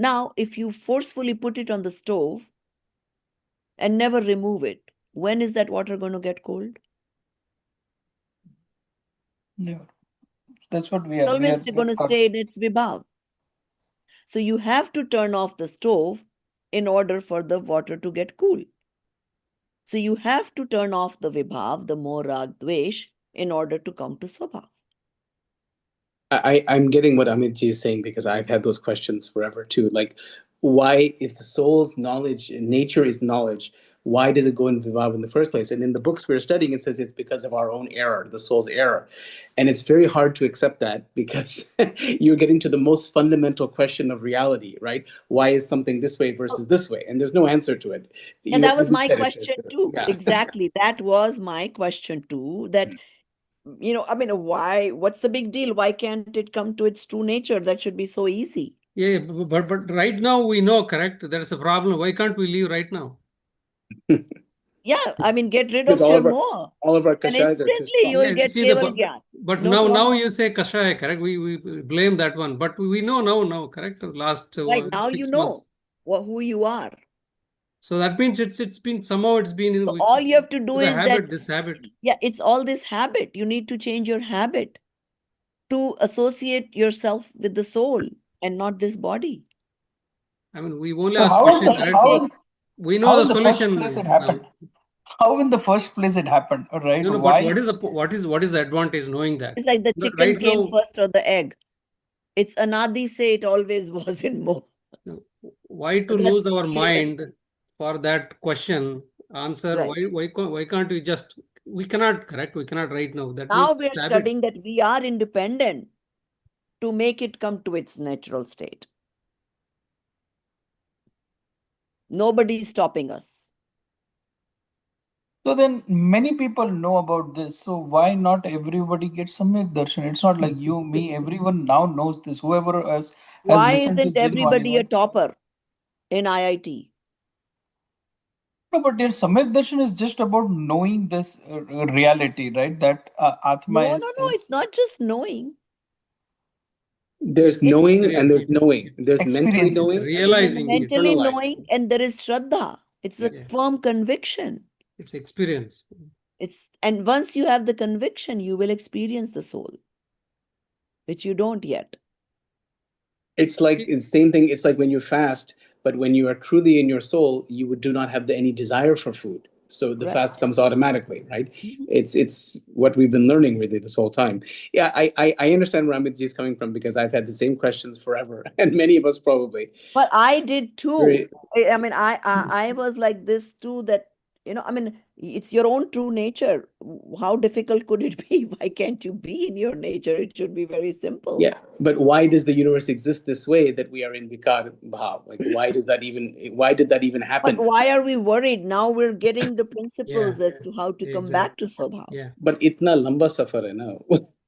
S1: Now, if you forcefully put it on the stove and never remove it, when is that water going to get cold?
S5: Yeah. That's what we
S1: It's
S5: are. We
S1: always
S5: are
S1: going to stay in its vibhav. So you have to turn off the stove in order for the water to get cool. So you have to turn off the vibhav, the more rag dvesh, in order to come to swabhav.
S2: I'm getting what Amitji is saying because I've had those questions forever too. Like, why, if the soul's knowledge, nature is knowledge, why does it go in Vivav in the first place? And in the books we're studying, it says it's because of our own error, the soul's error. And it's very hard to accept that because you're getting to the most fundamental question of reality, right? Why is something this way versus this way? And there's no answer to it.
S1: And that was
S2: As you
S1: my
S2: said,
S1: question too.
S2: yeah.
S1: Exactly. That was my question too. That, I mean, what's the big deal? Why can't it come to its true nature? That should be so easy.
S4: Yeah, but right now we know, correct? There is a problem. Why can't we leave right now?
S1: Yeah, I mean, get rid
S2: Because
S1: of your more.
S2: all of our
S1: And
S2: kashayas are too
S1: instantly
S2: strong.
S1: you will
S4: Yeah,
S1: get
S4: see
S1: Keval Gyan.
S4: but
S1: No
S4: now
S1: problem.
S4: you say Kashaya, correct? We blame that one, but we know now, correct? Last
S1: Right now
S4: 6
S1: you
S4: months.
S1: know who you are.
S4: So that means it's been somehow it's been
S1: So all you have to do
S4: the
S1: is
S4: habit,
S1: that,
S4: this habit.
S1: yeah, it's all this habit. You need to change your habit to associate yourself with the soul and not this body.
S4: I mean, we only
S5: So
S4: ask
S5: how in
S4: question,
S5: the
S1: That's all
S4: correct?
S1: it takes.
S4: We know
S5: how
S4: the
S5: in the first
S4: solution
S5: place it
S4: now.
S5: happened? How in the first place it happened, right?
S4: No, but
S5: Why?
S4: what is the advantage knowing that?
S1: It's like the chicken
S4: Right
S1: came
S4: now,
S1: first or the egg. It's Anadi say it always was in Mo.
S4: why to
S1: But that's
S4: lose our
S1: clear.
S4: mind for that question? Answer,
S1: Right.
S4: why can't we just, we cannot, correct? We cannot right now. That means
S1: Now we're
S4: habit.
S1: studying that we are independent to make it come to its natural state. Nobody is stopping us.
S5: So then many people know about this. So why not everybody gets Samyak Darshan? It's not like you, me, everyone now knows this. Whoever has
S1: Why
S5: listened to
S1: isn't
S5: Jill
S1: everybody a
S5: Maliwal.
S1: topper in IIT?
S5: No, but their Samyak Darshan is just about knowing this reality, right? That Atma
S1: No,
S5: is
S1: it's not just knowing.
S2: There's
S1: It's
S2: knowing and there's
S4: Experience.
S2: knowing. There's mentally
S5: experiencing.
S2: knowing and there's
S4: Realizing it.
S1: mentally
S2: internalizing.
S1: knowing, and there is Shraddha. It's a
S4: Yeah.
S1: firm conviction.
S4: It's experience.
S1: And once you have the conviction, you will experience the soul, which you don't yet.
S2: It's like the same thing. It's like when you fast, but when you are truly in your soul, you would do not have any desire for food. So the
S1: Right.
S2: fast comes automatically, right? It's what we've been learning really this whole time. Yeah, I understand where Amitji is coming from because I've had the same questions forever, and many of us probably.
S1: But I did too.
S2: Very-
S1: I mean, I was like this too, that, I mean, it's your own true nature. How difficult could it be? Why can't you be in your nature? It should be very simple.
S2: Yeah, but why does the universe exist this way that we are in Vikar Bhav? Like, why did that even happen?
S1: But why are we worried? Now we're getting the principles as to how to come back to Swabhav.
S4: Yeah.
S2: But itna lamba safar hai na.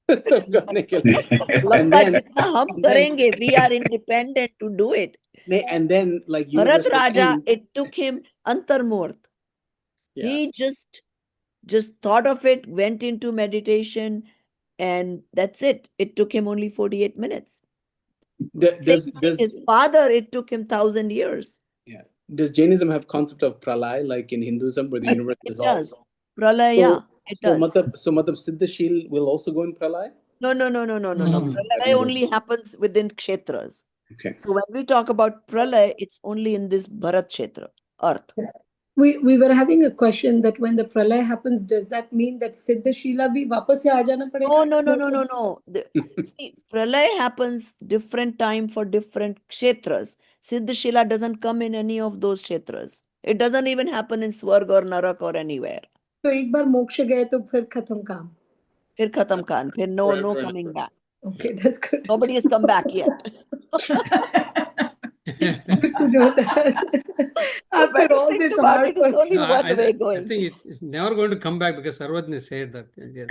S2: सब करने के लिए. And
S1: Lamba
S2: then-
S1: jitna hum karenge, we are independent to do it.
S2: And then, like
S1: Bharat
S2: universal
S1: Raja,
S2: end-
S1: it took him antarmurt.
S2: Yeah.
S1: He just thought of it, went into meditation, and that's it. It took him only 48 minutes. His father, it took him 1,000 years.
S2: Yeah. Does Jainism have concept of pralay like in Hinduism where the universe dissolves?
S1: Does. Pralaya, it does.
S2: So Siddhashil will also go in pralay?
S1: No. Pralay only happens within kshetras.
S2: Okay.
S1: So when we talk about pralay, it's only in this Bharat Kshetra, earth.
S3: We were having a question that when the pralay happens, does that mean that Siddha Shila bhi wapas se aa jana padega?
S1: No. See, pralay happens different time for different kshetras. Siddhashila doesn't come in any of those kshetras. It doesn't even happen in Swarg or Narak or anywhere.
S3: So एक बार मोक्ष गए तो फिर खत्म काम.
S1: फिर खत्म खान, फिर no coming back.
S3: Okay, that's good.
S1: Nobody has come back yet.
S3: Good to know that.
S1: So when
S3: After
S1: you
S3: all
S1: think
S3: this
S1: about
S3: hard
S1: it, it's only
S4: No,
S1: one way
S4: I
S1: going.
S4: think it's never going to come back because Sarvajna said that. Yeah.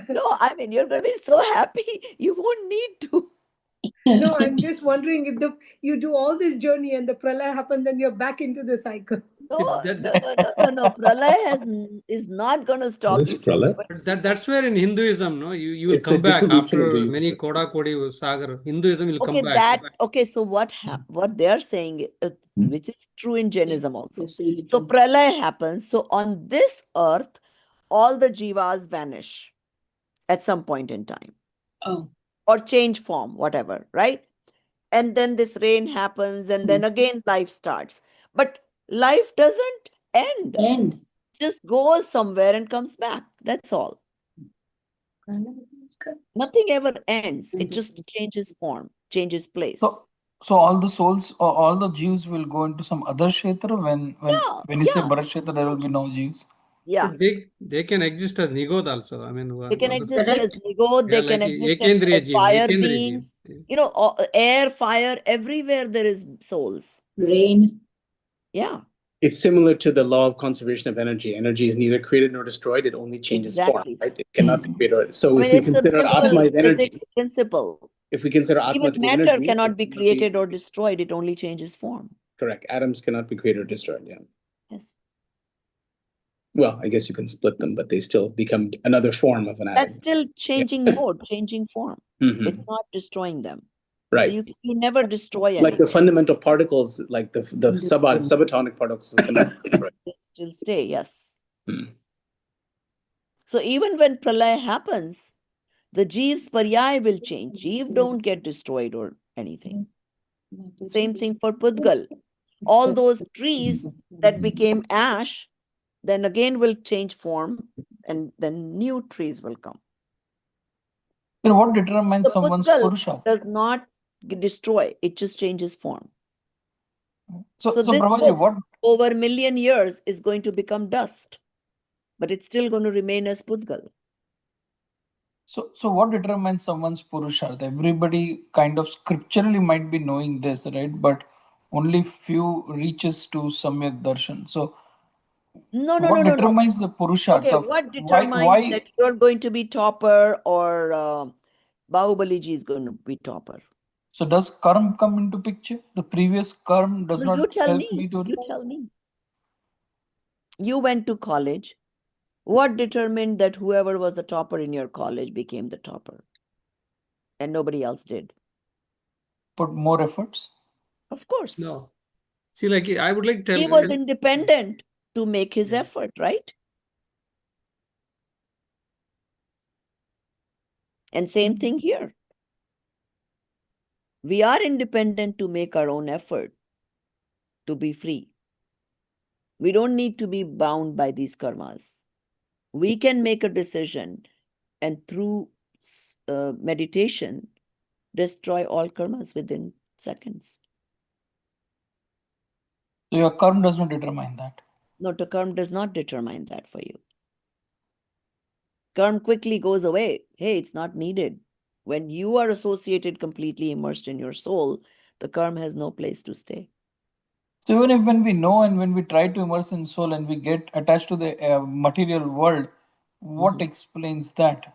S1: No, I mean, you're going to be so happy, you won't need to.
S3: No, I'm just wondering if you do all this journey and the pralay happen, then you're back into the cycle.
S1: No. Pralay is not going to stop
S8: What is
S1: you.
S8: pralay?
S4: That's where in Hinduism, no, you will
S2: It's the
S4: come back
S2: dissolution of
S4: after
S2: the
S4: many
S2: universe.
S4: Koda Kodi Sagar. Hinduism will
S1: Okay,
S4: come back.
S1: so what they're saying, which is true in Jainism also. So pralay happens. So on this earth, all the jivas vanish at some point in time.
S9: Oh.
S1: Or change form, whatever, right? And then this rain happens, and then again life starts. But life doesn't end. Just goes somewhere and comes back. That's all. Nothing ever ends. It just changes form, changes place.
S5: So all the souls or all the Jews will go into some other kshetra when you say Bharat kshetra, there will be no Jews.
S1: Yeah.
S4: They can exist as Nigod also. I mean,
S1: They can exist as Nigod, they can exist as fire beings. You know, air, fire, everywhere there is souls.
S9: Rain.
S1: Yeah.
S2: It's similar to the law of conservation of energy. Energy is neither created nor destroyed. It only changes form, right? It cannot be created. So if we consider Atma as energy,
S1: physics principle.
S2: If we consider Atma to be
S1: Even matter
S2: energy,
S1: cannot be created or destroyed. It only changes form.
S2: Correct. Atoms cannot be created or destroyed. Yeah.
S1: Yes.
S2: Well, I guess you can split them, but they still become another form of an atom.
S1: That's still changing mode, changing form. It's not destroying them.
S2: Right.
S1: So you never destroy anything.
S2: Like the fundamental particles, like the subatomic particles cannot be destroyed.
S1: They still stay, yes. So even when pralay happens, the Jeev's paryay will change. Jeev don't get destroyed or anything. Same thing for Pudgal. All those trees that became ash, then again will change form, and then new trees will come.
S5: And what determines someone's Purusha?
S1: Does not destroy, it just changes form.
S5: So
S1: this
S5: Prabhaji, what
S1: over a million years is going to become dust, but it's still going to remain as Pudgal.
S5: So what determines someone's Purushartha? Everybody kind of scripturally might be knowing this, right? But only few reaches to Samyak Darshan. So
S1: No.
S5: what determines the Purushartha?
S1: Okay, what determines that you're going to be topper or Bahubali ji is going to be topper?
S5: So does karma come into picture? The previous karma does not help me to...
S1: You tell me. You went to college. What determined that whoever was the topper in your college became the topper? And nobody else did.
S5: Put more efforts?
S1: Of course.
S4: No. See, like, I would like to tell...
S1: He was independent to make his effort, right? And same thing here. We are independent to make our own effort to be free. We don't need to be bound by these karmas. We can make a decision and through meditation, destroy all karmas within seconds.
S5: So your karma does not determine that?
S1: No, the karma does not determine that for you. Karma quickly goes away. Hey, it's not needed. When you are associated, completely immersed in your soul, the karma has no place to stay.
S5: So even if when we know and when we try to immerse in soul and we get attached to the material world, what explains that?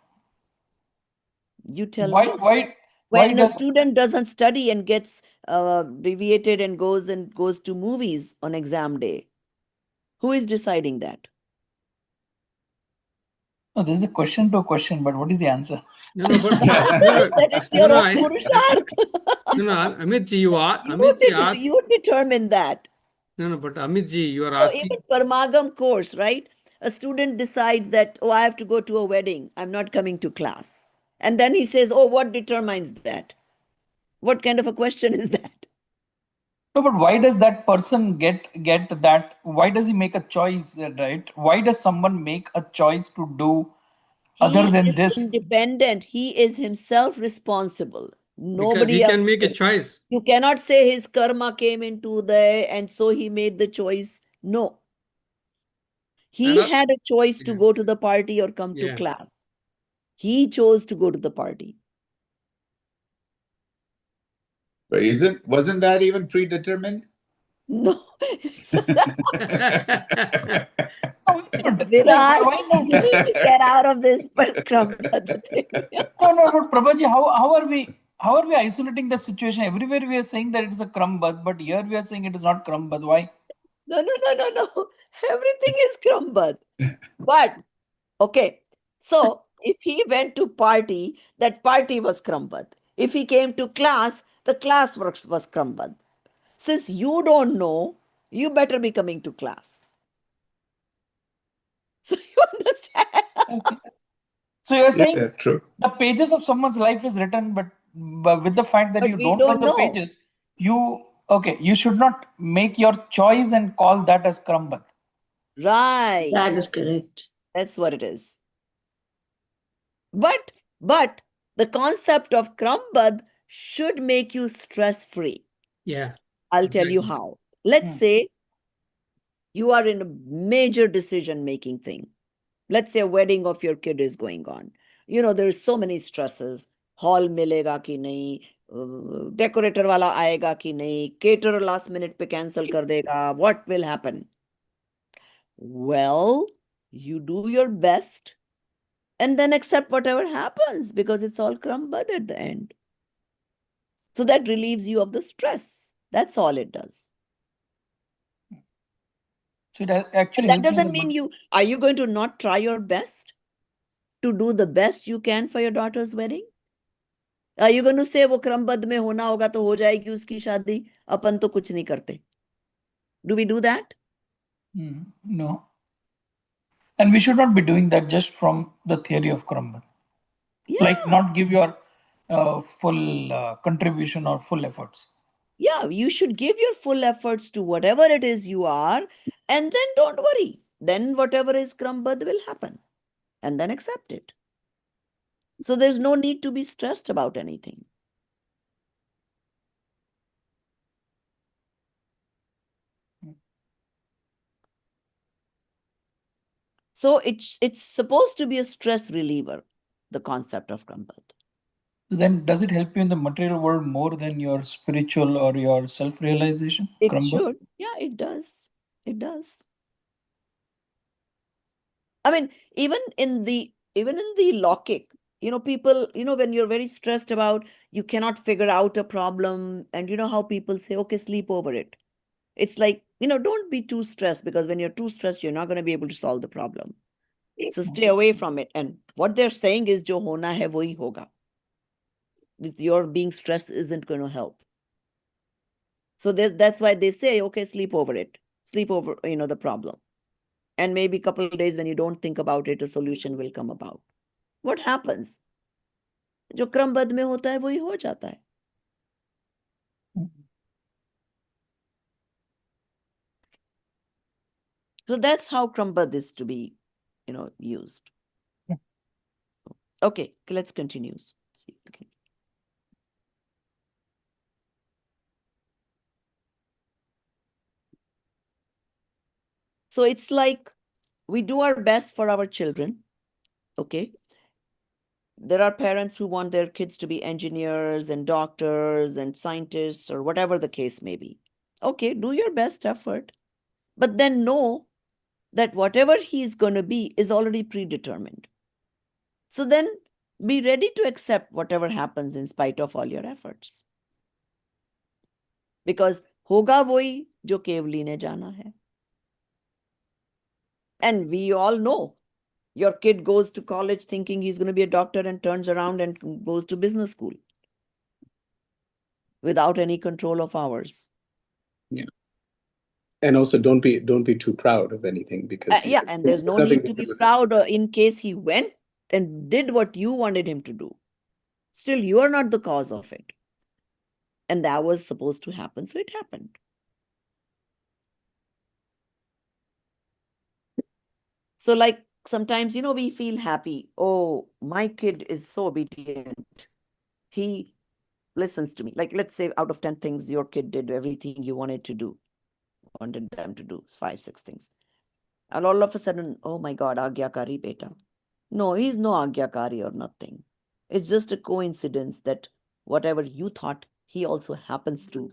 S1: You tell me. When a student doesn't study and gets deviated and goes to movies on exam day, who is deciding that?
S5: No, this is a question to a question, but what is the answer?
S4: No, but
S1: the answer is that it's your own Purusharth.
S4: No, Amitji,
S1: you determine that.
S4: No, but Amitji, you are
S1: so
S4: asking.
S1: Even Parmagam course, right? A student decides that, oh, I have to go to a wedding. I'm not coming to class. And then he says, oh, what determines that? What kind of a question is that?
S5: No, but why does that person get that? Why does he make a choice, right? Why does someone make a choice to do other
S1: He
S5: than
S1: is
S5: this?
S1: independent. He is himself responsible.
S4: Because he
S1: Nobody else
S4: can make a
S1: is.
S4: choice.
S1: You cannot say his karma came into there and so he made the choice. No. He
S4: And
S1: had a choice to
S4: yeah,
S1: go to the party or come to
S4: yeah.
S1: class. He chose to go to the party.
S8: But wasn't that even predetermined?
S1: No.
S5: No,
S1: Virat,
S5: why not?
S1: you need to get out of this Krampad thing.
S5: No, but Prabhaji, how are we isolating the situation? Everywhere we are saying that it is a Krambad, but here we are saying it is not Krambad. Why?
S1: No. Everything is Krampad. But, okay, so if he went to party, that party was Krampad. If he came to class, the class was Krampad. Since you don't know, you better be coming to class. So you understand?
S5: Okay. So you are saying
S8: Yeah, true.
S5: the pages of someone's life is written, but with the fact that
S1: But
S5: you
S1: we
S5: don't know
S1: don't
S5: the
S1: know.
S5: pages, you should not make your choice and call that as Krambad.
S1: Right.
S3: That is correct.
S1: That's what it is. But the concept of Krambad should make you stress-free.
S4: Yeah.
S1: I'll tell you
S4: Exactly.
S1: how. Let's say you are in a major decision-making thing. Let's say a wedding of your kid is going on. You know, there's so many stresses. Hall milega ki nahi, decorator wala aayega ki nahi, caterer last minute pe cancel kar dega. What will happen? Well, you do your best and then accept whatever happens because it's all Krambad at the end. So that relieves you of the stress. That's all it does.
S5: So it actually
S1: And that
S5: helps you in
S1: doesn't
S5: the
S1: mean are you going to not try your best to do the best you can for your daughter's wedding? Are you going to say वो क्रमबद्ध में होना होगा तो हो जाएगी उसकी शादी? अपन तो कुछ नहीं करते. Do we do that?
S5: No. And we should not be doing that just from the theory of Krambad.
S1: Yeah.
S5: Like not give your full contribution or full efforts.
S1: Yeah, you should give your full efforts to whatever it is you are, and then don't worry. Then whatever is Krambad will happen, and then accept it. So there's no need to be stressed about anything. So it's supposed to be a stress reliever, the concept of Krambad.
S5: Then does it help you in the material world more than your spiritual or your self-realization?
S1: It
S5: Krambad?
S1: should. Yeah, it does. It does. I mean, even in the law kick, people, when you're very stressed about, you cannot figure out a problem, and you know how people say, okay, sleep over it. It's like, don't be too stressed, because when you're too stressed, you're not going to be able to solve the problem. So stay away from it. And what they're saying is, jo hona hai, wohi hoga. Your being stressed isn't going to help. So that's why they say, okay, sleep over it. Sleep over, the problem. And maybe a couple of days when you don't think about it, a solution will come about. What happens? जो क्रमबद्ध में होता है वही हो जाता है. So that's how क्रमबद्ध is to be, used. Okay, let's continue. See, okay. So it's like we do our best for our children. Okay. There are parents who want their kids to be engineers and doctors and scientists or whatever the case may be. Okay, do your best effort. But then know that whatever he is going to be is already predetermined. So then be ready to accept whatever happens in spite of all your efforts. Because hoga wohi jo kevli ne jana hai. And we all know your kid goes to college thinking he's going to be a doctor and turns around and goes to business school without any control of ours.
S2: Yeah. And also don't be too proud of anything, because
S1: yeah, and there's no need to be proud in case he went and did what you wanted him to do. Still, you are not the cause of it. And that was supposed to happen, so it happened. So like sometimes, we feel happy. Oh, my kid is so obedient. He listens to me. Like, let's say out of 10 things, your kid did everything you wanted them to do, 5, 6 things. And all of a sudden, oh my God, Agyakari beta. No, he's no Agyakari or nothing. It's just a coincidence that whatever you thought, he also happens to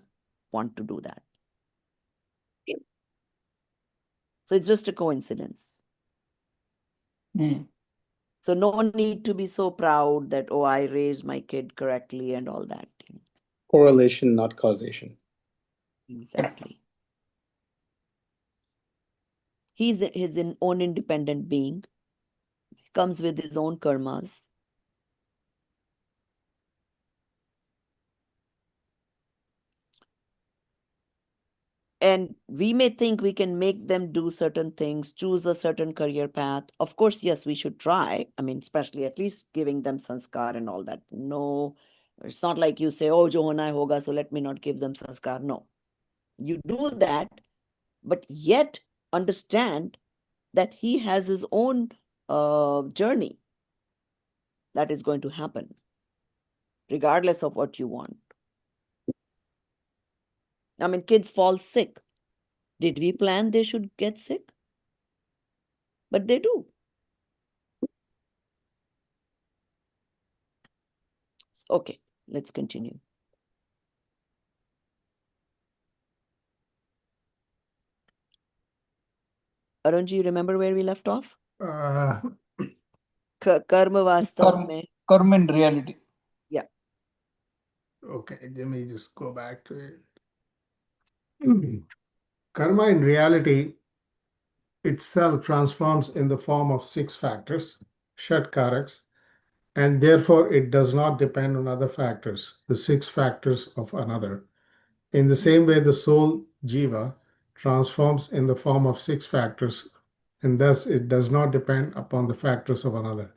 S1: want to do that. So it's just a coincidence. So no need to be so proud that, oh, I raised my kid correctly and all that.
S2: Correlation, not causation.
S1: Exactly. He's his own independent being. He comes with his own karmas. And we may think we can make them do certain things, choose a certain career path. Of course, yes, we should try. I mean, especially at least giving them sanskar and all that. No, it's not like you say, oh, jo hona hai hoga, so let me not give them sanskar. No, you do that, but yet understand that he has his own journey that is going to happen, regardless of what you want. I mean, kids fall sick. Did we plan they should get sick? But they do. Okay, let's continue. Arunji, you remember where we left off? Karma vastav mein.
S5: Karma in reality.
S1: Yeah.
S7: Okay, let me just go back to it. Karma in reality itself transforms in the form of 6 factors, Shat Kaaraks, and therefore it does not depend on other factors, the 6 factors of another. In the same way, the soul, Jiva, transforms in the form of 6 factors, and thus it does not depend upon the factors of another.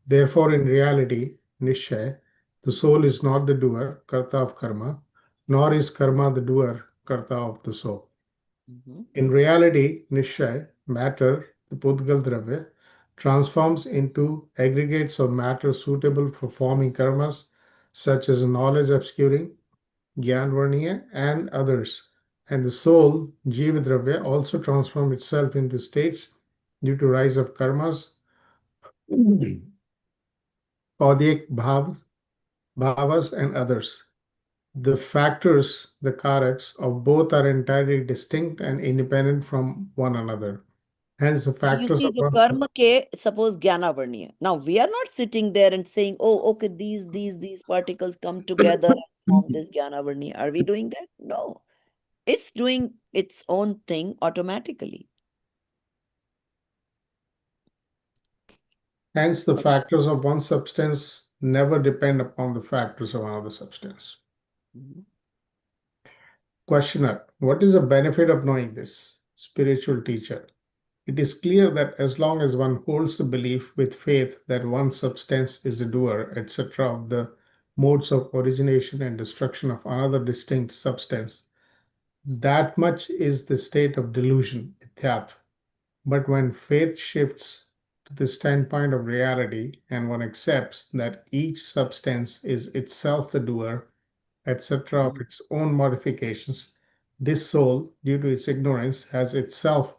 S7: Therefore, in reality, Nishchay, the soul is not the doer, Karta of karma, nor is karma the doer, Karta of the soul. In reality, Nishchay, matter, the Pudgal Dravya, transforms into aggregates of matter suitable for forming karmas, such as knowledge obscuring, Gyanvarniya, and others. And the soul, Jiva Dravya, also transforms itself into states due to rise of karmas, Paudik Bhavas, and others. The factors, the Kaaraks of both are entirely distinct and independent from one another. Hence, the
S1: So you
S7: factors
S1: see,
S7: of
S1: the
S7: one.
S1: karma ke, suppose Jnana Varniya. Now we are not sitting there and saying, oh, okay, these particles come together and form this Jnana Varniya. Are we doing that? No. It's doing its own thing automatically.
S7: Hence, the factors of one substance never depend upon the factors of another substance. Questioner, what is the benefit of knowing this? Spiritual teacher. It is clear that as long as one holds the belief with faith that one substance is the doer, etc., of the modes of origination and destruction of another distinct substance, that much is the state of delusion, Ithyat. But when faith shifts to the standpoint of reality and one accepts that each substance is itself the doer, etc., of its own modifications, this soul, due to its ignorance, has itself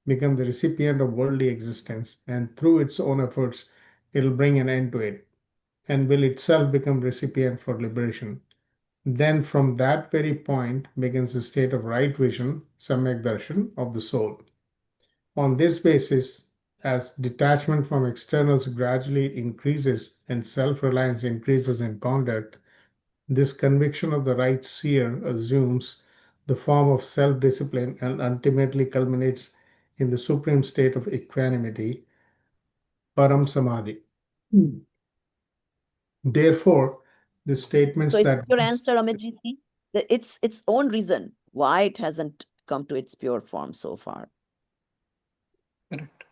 S7: become the recipient of worldly existence, and through its own efforts, it will bring an end to it, and will itself become recipient for liberation. Then from that very point begins the state of right vision, Samyak Darshan, of the soul. On this basis, as detachment from externals gradually increases and self-reliance increases in conduct, this conviction of the right seer assumes the form of self-discipline and ultimately culminates in the supreme state of equanimity, Param Samadhi. Therefore, the statements
S1: So is
S7: that
S1: your answer, Amit ji? It's its own reason why it hasn't come to its pure form so far.
S5: Correct.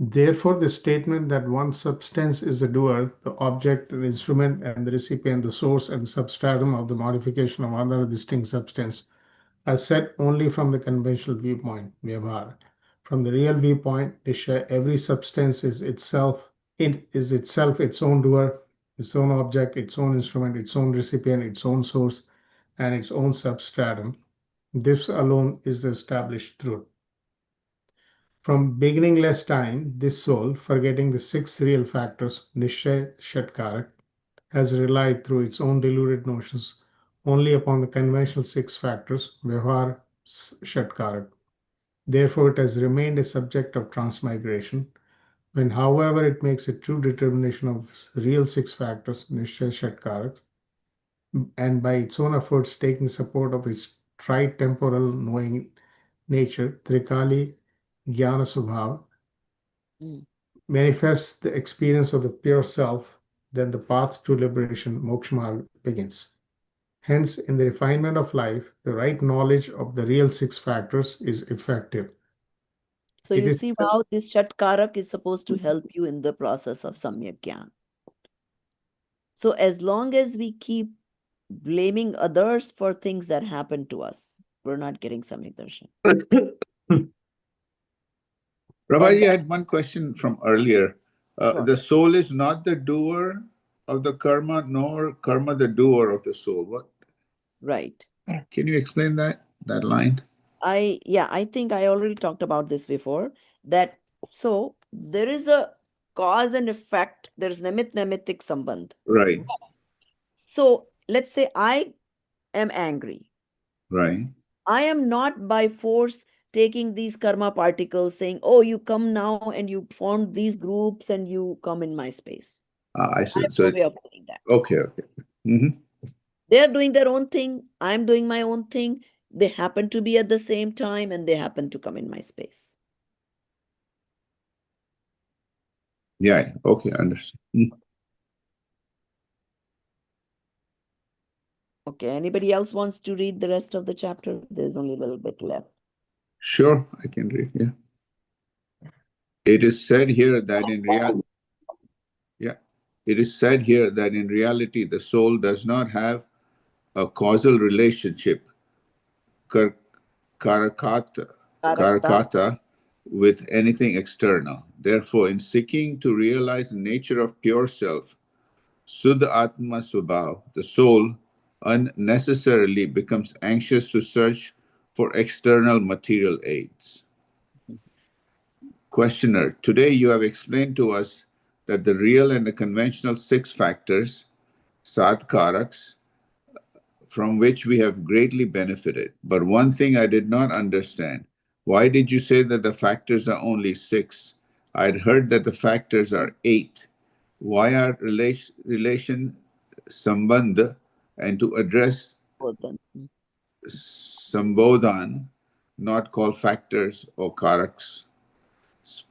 S7: Therefore, the statement that one substance is the doer, the object, the instrument, and the recipient, the source and substratum of the modification of another distinct substance, are set only from the conventional viewpoint, vyavhar. From the real viewpoint, Nishya, every substance is itself its own doer, its own object, its own instrument, its own recipient, its own source, and its own substratum. This alone is the established truth. From beginningless time, this soul, forgetting the six real factors, Nishya Shat Kaarak, has relied through its own deluded notions only upon the conventional six factors, Vyavhar Shat Kaarak. Therefore, it has remained a subject of transmigration. When, however, it makes a true determination of real six factors, Nishya Shat Kaarak, and by its own efforts taking support of its tri-temporal knowing nature, Trikali Jnana Subhav, manifests the experience of the pure self, then the path to liberation, moksha, begins. Hence, in the refinement of life, the right knowledge of the real six factors is effective.
S1: So you see how this Shatkarak is supposed to help you in the process of Samyak Gyan. So as long as we keep blaming others for things that happen to us, we're not getting Samyak Darshan.
S8: Prabhuji, I had one question from earlier. The soul is not the doer of the karma, nor karma the doer of the soul. What?
S1: Right.
S8: Can you explain that line?
S1: I think I already talked about this before, that so there is a cause and effect, there is namit namitik sambandh.
S8: Right.
S1: So let's say I am angry.
S8: Right.
S1: I am not by force taking these karma particles saying, oh, you come now and you form these groups and you come in my space.
S8: I see.
S1: I have
S8: So
S1: no way of doing that.
S8: Okay.
S1: They're doing their own thing. I'm doing my own thing. They happen to be at the same time and they happen to come in my space.
S8: Yeah. Okay. Understand.
S1: Okay. Anybody else wants to read the rest of the chapter? There's only a little bit left.
S8: Sure, I can read. Yeah. It is said here that in reality, the soul does not have a causal relationship, karakata, with anything external. Therefore, in seeking to realize the nature of pure self, Suddha Atma Subhav, the soul unnecessarily becomes anxious to search for external material aids. Questioner, today you have explained to us that the real and the conventional six factors, Karaks, from which we have greatly benefited. But one thing I did not understand. Why did you say that the factors are only six? I'd heard that the factors are eight. Why are relation sambandh and to address sambodhan not called factors or karaks?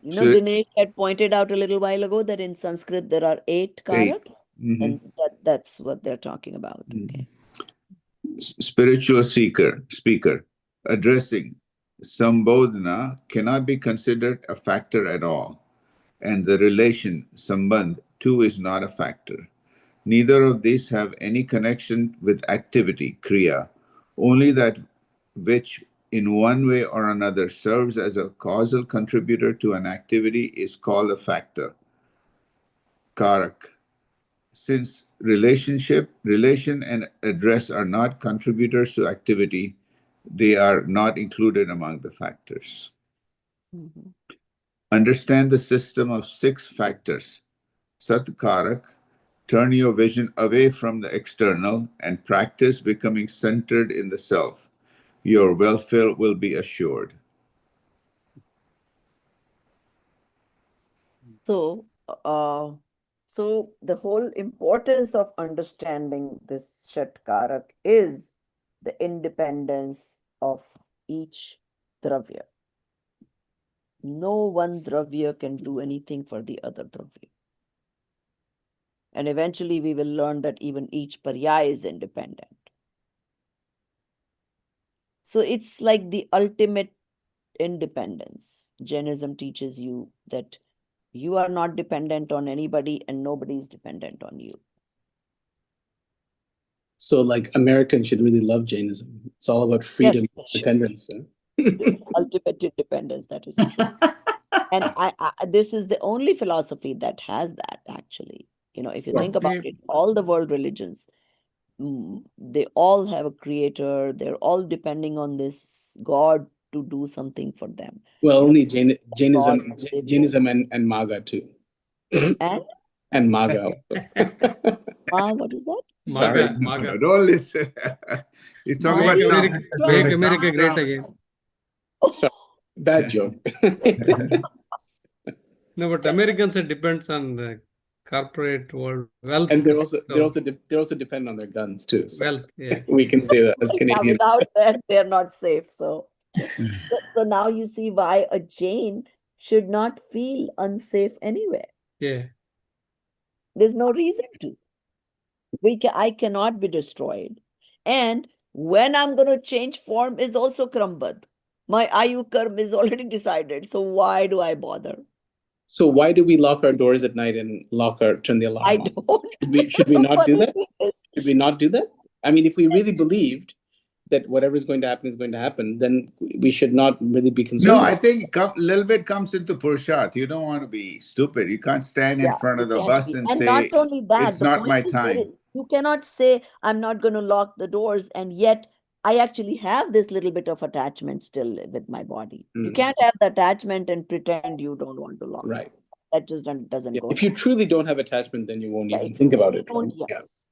S1: You know, Dinesh had pointed out a little while ago that in Sanskrit there are 8 karaks, and that's what they're talking about. Okay.
S8: Spiritual speaker, addressing sambodhana cannot be considered a factor at all, and the relation sambandh too is not a factor. Neither of these have any connection with activity, kriya. Only that which in one way or another serves as a causal contributor to an activity is called a factor, Kaarak. Since relation and address are not contributors to activity, they are not included among the factors. Understand the system of six factors. Sat Kaarak, turn your vision away from the external and practice becoming centered in the self. Your welfare will be assured.
S1: So the whole importance of understanding this Shatkarak is the independence of each dravya. No one dravya can do anything for the other dravya. And eventually we will learn that even each parya is independent. So it's like the ultimate independence. Jainism teaches you that You are not dependent on anybody and nobody is dependent on you.
S2: So like Americans should really love Jainism. It's all about freedom,
S1: Yes, they should.
S2: independence.
S1: It's ultimate independence. That is true. And this is the only philosophy that has that, actually. You know, if you think about it, all the world religions, they all have a creator. They're all depending on this God to do something for them.
S2: Well,
S1: You know,
S2: only
S1: God
S2: Jainism,
S1: to live your
S2: Jainism
S1: life.
S2: and MAGA too.
S1: And
S2: And MAGA also.
S1: what is that?
S2: Sorry.
S4: MAGA.
S8: Don't listen. He's talking
S1: Make
S8: about
S4: America,
S8: Trump.
S4: make
S1: Trump.
S4: America great
S8: Trump.
S4: again.
S2: Sorry. Bad joke.
S4: No, but Americans, it depends on the corporate world wealth.
S2: And they're
S4: So,
S2: also dependent on their guns too. So
S4: well, yeah.
S2: we can say that as
S1: Yeah,
S2: Canadians.
S1: without that, they're not safe. So now you see why a Jain should not feel unsafe anywhere.
S4: Yeah.
S1: There's no reason to. I cannot be destroyed. And when I'm going to change form is also Krambad. My Ayu Karm is already decided. So why do I bother?
S2: So why do we lock our doors at night and turn the alarm
S1: I
S2: on?
S1: don't.
S2: Should we not do
S1: Funny
S2: that?
S1: thing is,
S2: Should we not do that? I mean, if we really believed that whatever is going to happen, then we should not really be concerned.
S8: No, I think a little bit comes into Purshat. You don't want to be stupid. You can't stand in front
S1: you
S8: of the
S1: can't
S8: bus
S1: be.
S8: and
S1: And not
S8: say,
S1: only that,
S8: it's
S1: the
S8: not
S1: point
S8: my
S1: is
S8: time.
S1: you cannot say, I'm not going to lock the doors, and yet I actually have this little bit of attachment still with my body. You can't have the attachment and pretend you don't want to lock it.
S2: Right.
S1: That just doesn't
S2: Yeah.
S1: go.
S2: If you truly don't have attachment, then you won't
S1: Yeah,
S2: even
S1: if
S2: think
S1: you
S2: about
S1: truly
S2: it.
S1: don't,
S2: Right?
S1: yes.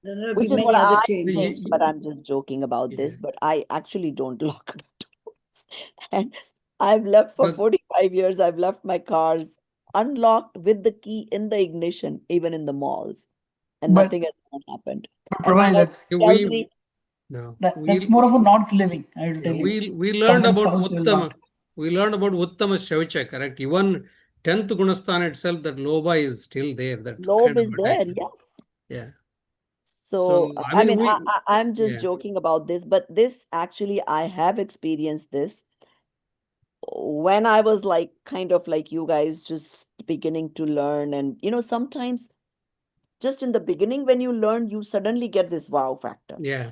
S3: Then there'll
S1: Which
S3: be
S1: is what
S3: many other
S1: I
S3: changes.
S1: think, but I'm just joking about this. But I actually don't lock the doors. And I've left for
S4: But
S1: 45 years. I've left my cars unlocked with the key in the ignition, even in the malls, and
S9: But
S1: nothing has happened.
S9: but
S1: And my
S9: Prabhai,
S1: husband tells me,
S9: that's more of a north living, I will tell you.
S4: we learned
S9: Come in
S4: about
S9: south, you'll
S4: Uttama.
S9: not.
S4: We learned about Uttama Shaucha, correct? Even 10th Gunasthana itself, that Loba is still there. That
S1: lobe
S4: kind of
S1: is there,
S4: attachment.
S1: yes.
S4: Yeah.
S1: So,
S4: I mean,
S1: I'm just
S4: yeah.
S1: joking about this, but this actually, I have experienced this when I was like, kind of like you guys, just beginning to learn. And, sometimes just in the beginning, when you learn, you suddenly get this wow factor.
S4: Yeah.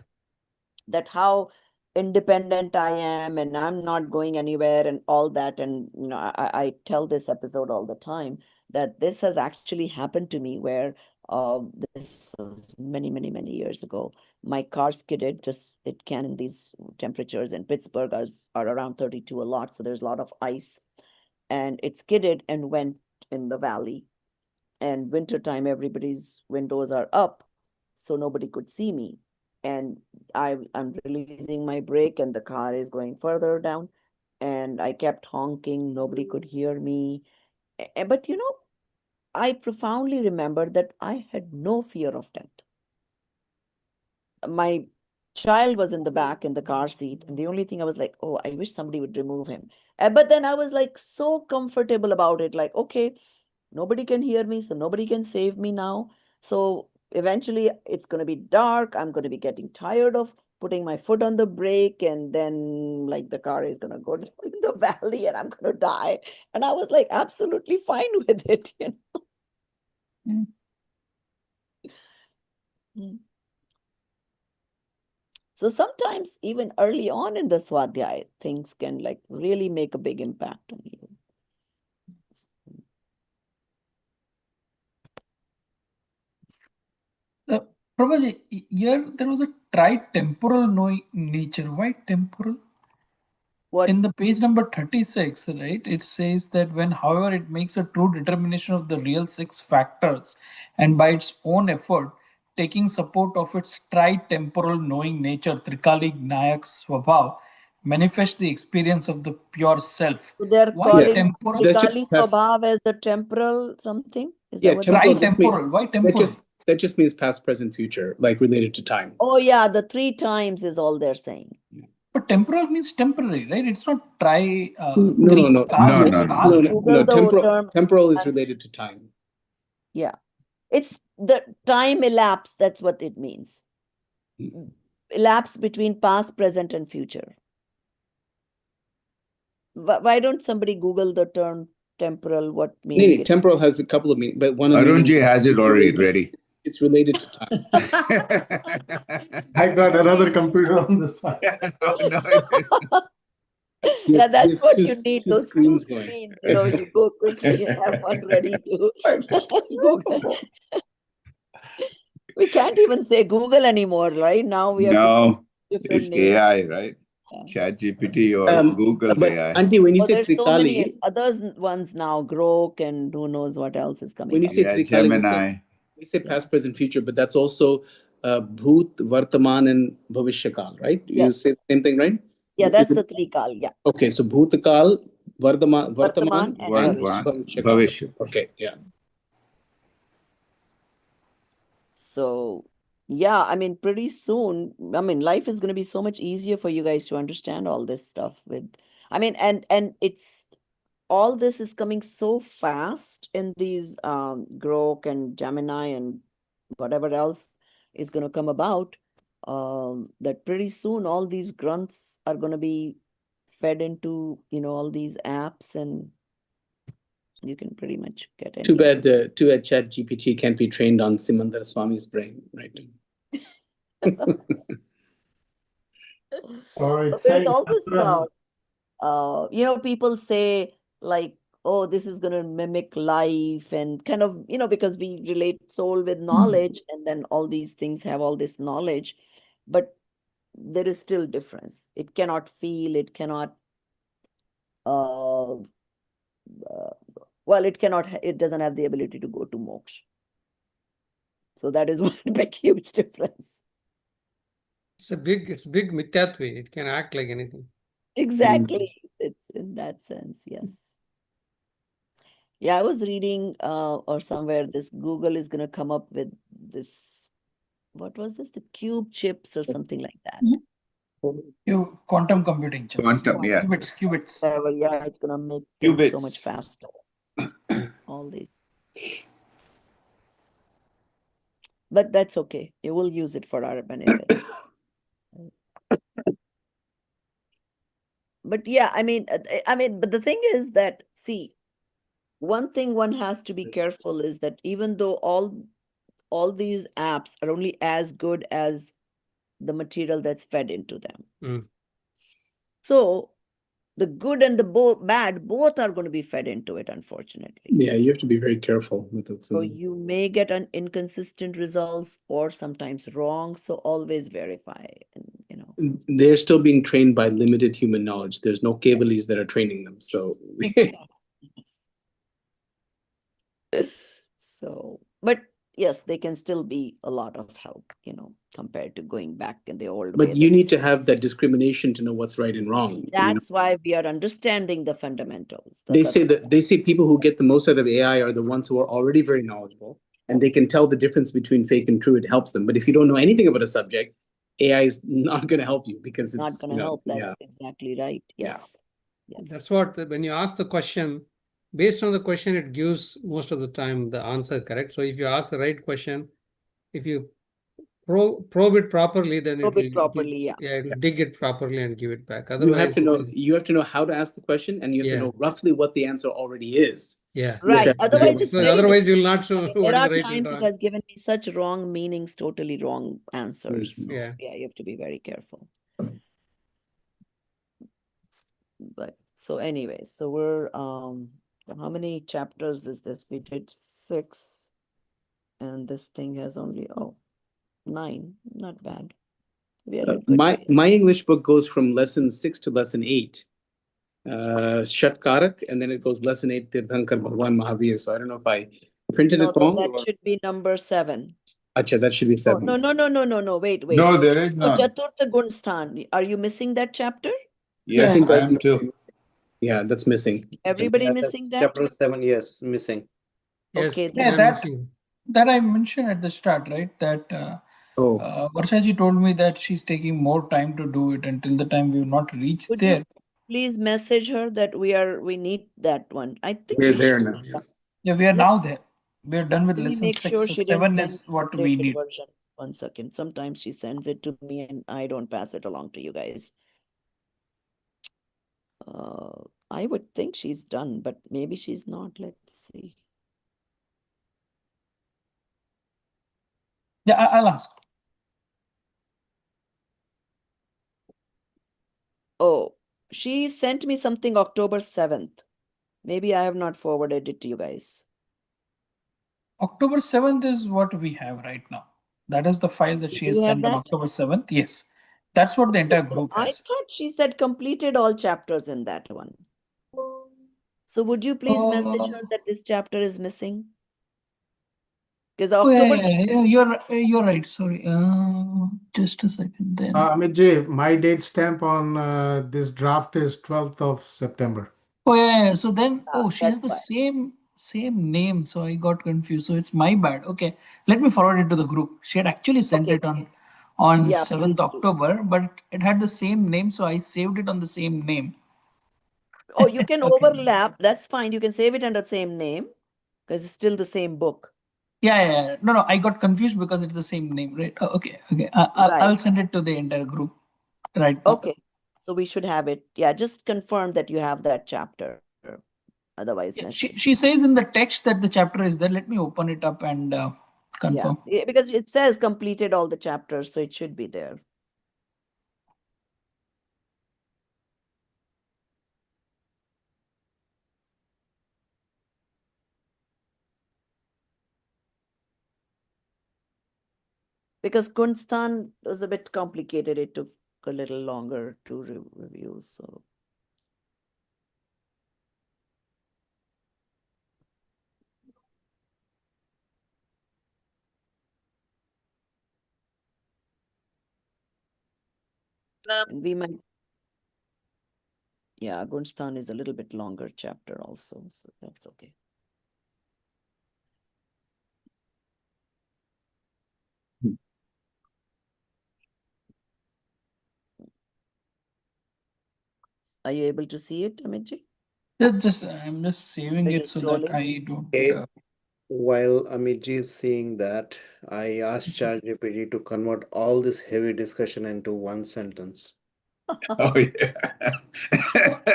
S1: That how independent I am and I'm not going anywhere and all that. And, I tell this episode all the time that this has actually happened to me where this was many, many, many years ago. My car skidded, it can in these temperatures in Pittsburgh are around 32 a lot. So there's a lot of ice, and it skidded and went in the valley. And wintertime, everybody's windows are up, so nobody could see me. And I'm releasing my brake and the car is going further down. And I kept honking, nobody could hear me. But I profoundly remember that I had no fear of death. My child was in the back in the car seat, and the only thing I was like, oh, I wish somebody would remove him. But then I was like so comfortable about it, like, okay, nobody can hear me, so nobody can save me now. So eventually it's going to be dark. I'm going to be getting tired of putting my foot on the brake, and then like the car is going to go down in the valley and I'm going to die. And I was like absolutely fine with it, Mm. So sometimes even early on in the Swadhyay, things can like really make a big impact on you.
S9: Prabhuji, here there was a tri-temporal nature. Why temporal?
S1: What?
S9: In the page number 36, right, it says that when, however, it makes a true determination of the real six factors and by its own effort, taking support of its tri-temporal knowing nature, Trikali Nayak Swabhav, manifests the experience of the pure self.
S1: So they're
S9: Why
S1: calling
S9: temporal?
S1: Trikali Swabhav as the temporal something? Is that what
S9: Tri-temporal. Why temporal?
S2: That just means past, present, future, like related to time.
S1: Oh yeah, the 3 times is all they're saying.
S9: But temporal means temporary, right? It's not three.
S8: No.
S2: Temporal is related to time.
S1: Yeah. It's the time elapse. That's what it means. Elapse between past, present, and future. Why don't somebody Google the term temporal, what meaning?
S2: Temporal has a couple of meanings, but one of the
S8: Arunji
S2: meanings
S8: has it already ready.
S2: It's related to time.
S7: I got another computer on the side.
S8: Oh, no.
S1: Yeah, that's what you need.
S2: Two
S1: Those two
S2: screens going.
S1: screens, you go quickly and have one ready to Google. We can't even say Google anymore, right? Now we have to
S8: No,
S1: different
S8: it's
S1: names.
S8: AI, right? Chat GPT or Google's
S2: But
S8: AI.
S2: Auntie, when you say
S1: There's so many
S2: Trikali,
S1: others ones now, Grok and who knows what else is coming
S2: when you
S1: up.
S2: say
S8: Yeah,
S2: Trikali,
S8: Gemini.
S2: we say past, present, future, but that's also Bhoot, Vartaman, and Bhavishya right? You
S1: Yes.
S2: say the same thing, right?
S1: Yeah, that's the Trikal. Yeah.
S2: Okay, so Bhutakal, Vartaman,
S1: Vartaman and
S2: Bhavishya.
S8: Bhavishya.
S2: Okay, yeah.
S1: So, yeah, I mean, pretty soon, life is going to be so much easier for you guys to understand all this stuff and it's all this is coming so fast in these Grok and Gemini and whatever else is going to come about, that pretty soon all these grunts are going to be fed into, all these apps and you can pretty much get
S2: Too
S1: any.
S2: bad Chat GPT can't be trained on Simandar Swami's brain, right?
S7: Oh,
S1: But
S7: it's
S1: there's all this people say like, oh, this is going to mimic life and kind of, because we relate soul with knowledge and then all these things have all this knowledge, but there is still difference. It cannot feel, it cannot, it doesn't have the ability to go to moksha. So that is one big, huge difference.
S4: It's big mithyatva. It can act like anything.
S1: Exactly. It's in that sense, yes. Yeah, I was reading or somewhere this Google is going to come up with this, what was this? The cube chips or something like that.
S9: Quantum computing chips.
S8: Quantum, yeah.
S9: Qubits.
S1: Yeah, it's going to make things so much faster. All these. But that's okay. You will use it for our benefit. But yeah, but the thing is that, see, one thing one has to be careful is that even though all these apps are only as good as the material that's fed into them. So the good and the bad, both are going to be fed into it, unfortunately.
S2: Yeah, you have to be very careful with it.
S1: So you may get an inconsistent results or sometimes wrong. So always verify. And,
S2: they're still being trained by limited human knowledge. There's no Kevalis that are training them. So
S1: so, but yes, they can still be a lot of help, compared to going back in the old way.
S2: But you need to have that discrimination to know what's right and wrong.
S1: That's why we are understanding the fundamentals.
S2: They say people who get the most out of AI are the ones who are already very knowledgeable and they can tell the difference between fake and true. It helps them. But if you don't know anything about a subject, AI is not going to help you because it's
S1: not going to help. That's exactly right. Yes.
S4: Yeah. Yes. That's what, when you ask the question, based on the question, it gives most of the time the answer correct. So if you ask the right question, if you probe it properly, then it'll dig it properly and give it back. Otherwise,
S2: you have to know how to ask the question and you have to know roughly what the answer already is.
S4: Yeah.
S1: Right. Otherwise,
S4: you'll not know what
S1: there
S4: is
S1: are
S4: the right
S1: times it has given me such wrong meanings, totally wrong answers. So,
S4: yeah,
S1: you have to be very careful. But so anyway, so we're how many chapters is this? We did 6 and this thing has only 9. Not bad. We are
S2: my English book goes from lesson 6 to lesson 8. Shat Kaarak, and then it goes lesson 8 Tirthankar Bhagwan Mahavir. So I don't know if I printed it wrong.
S1: That should be number 7.
S2: Acha, that should be 7.
S1: No. Wait.
S8: No, there is none.
S1: Chaturtha Gunsthan. Are you missing that chapter?
S8: Yes, I am too.
S2: Yeah, that's missing.
S1: Everybody missing that?
S6: Chapter 7, yes, missing.
S4: Yes,
S1: okay.
S9: That I mentioned at the start, right? That Varshaji told me that she's taking more time to do it until the time we've not reached there.
S1: Please message her that we need that one. I think
S2: we're there now.
S9: Yeah, we are now there. We are done with lesson 6.
S1: Sure
S9: so 7 is what we need.
S1: Version. 1 second. Sometimes she sends it to me and I don't pass it along to you guys. I would think she's done, but maybe she's not. Let's see.
S9: Yeah, I'll ask.
S1: Oh, she sent me something October 7th. Maybe I have not forwarded it to you guys.
S9: October 7th is what we have right now. That is the file that she
S1: Do
S9: has
S1: you have
S9: sent on
S1: that?
S9: October 7th. Yes. That's what the entire
S1: So
S9: group
S1: I
S9: has.
S1: thought she said completed all chapters in that one. So would you please message her that this chapter is missing? Because
S9: Oh, yeah,
S1: October.
S9: yeah, you're right. Sorry. Just a second then.
S7: Amit, my date stamp on this draft is 12th of September.
S9: Oh, yeah. So then, she has
S1: That's
S9: the
S1: fine.
S9: same name. So I got confused. So it's my bad. Okay. Let me forward it to the group. She had actually sent
S1: Okay.
S9: it on
S1: Yeah,
S9: 7th
S1: please do.
S9: October, but it had the same name. So I saved it on the same name.
S1: Oh, you can
S9: Okay.
S1: overlap. That's fine. You can save it under the same name because it's still the same book.
S9: Yeah. No. I got confused because it's the same name, right? Oh, okay.
S1: Right.
S9: I'll send it to the entire group right now.
S1: Okay. So we should have it. Yeah, just confirm that you have that chapter. Otherwise,
S9: Yeah,
S1: message.
S9: she says in the text that the chapter is there. Let me open it up and confirm.
S1: Yeah, because it says completed all the chapters, so it should be there. Because Kunstan was a bit complicated. It took a little longer to review. So we might. Yeah, Gunstan is a little bit longer chapter also, so that's okay. Are you able to see it, Amitji?
S9: I'm just saving
S1: Are you
S9: it so that
S1: scrolling?
S9: I don't.
S6: Okay. While Amiji is seeing that, I asked ChatGPT to convert all this heavy discussion into one sentence.
S8: Oh, yeah.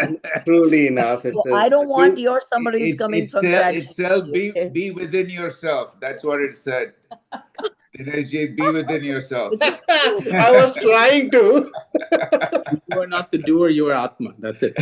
S6: And truly enough, it
S1: So I
S6: says,
S1: don't want your summaries coming from
S8: Itself,
S1: ChatGPT. Okay?
S8: be within yourself. That's what it said. Dineshji, be within yourself.
S1: Which is true.
S6: I was trying to.
S2: You are not the doer, you are Atma. That's it.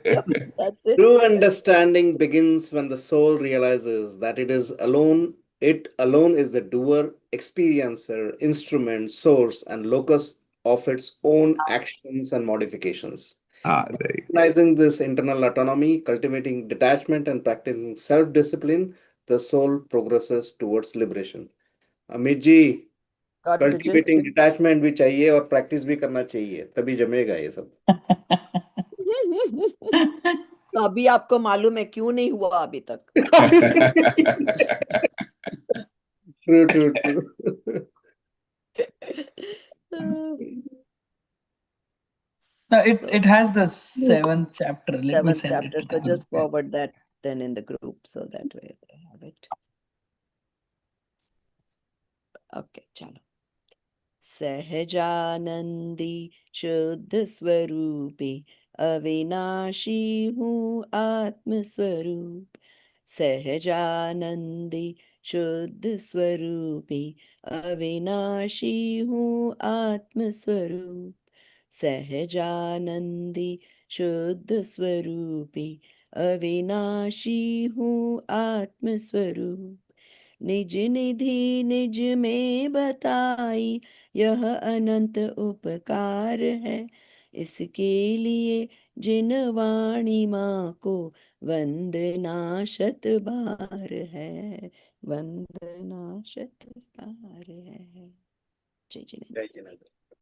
S1: Yep, that's it.
S6: True understanding begins when the soul realizes that it alone is the doer, experiencer, instrument, source, and locus of its own actions and modifications.
S8: There you go.
S6: Recognizing this internal autonomy, cultivating detachment, and practicing self discipline, the soul progresses towards liberation. Amit ji,
S1: Got the gist.
S6: Cultivating detachment भी चाहिए और practice भी करना चाहिए, तभी जमेगा ये सब.
S1: तो अभी आपको मालूम है क्यों नहीं हुआ अभी तक?
S6: True.
S9: No, it has the 7th chapter. Let me
S1: Seventh
S9: send it
S1: chapter.
S9: to the
S1: So
S9: group.
S1: just forward that then in the group so that way they have it. Okay, chalo. सहजानंदी शुद्ध स्वरूपी अविनाशी हूँ आत्म स्वरूप सहजानंदी शुद्ध स्वरूपी अविनाशी हूँ आत्म स्वरूप सहजानंदी शुद्ध स्वरूपी अविनाशी हूँ आत्म स्वरूप निज निधि निज में बताई यह अनंत उपकार है इसके लिए जिन वाणी माँ को वंदना शत बार है वंदना शत बार है जय जिनेन्द्र।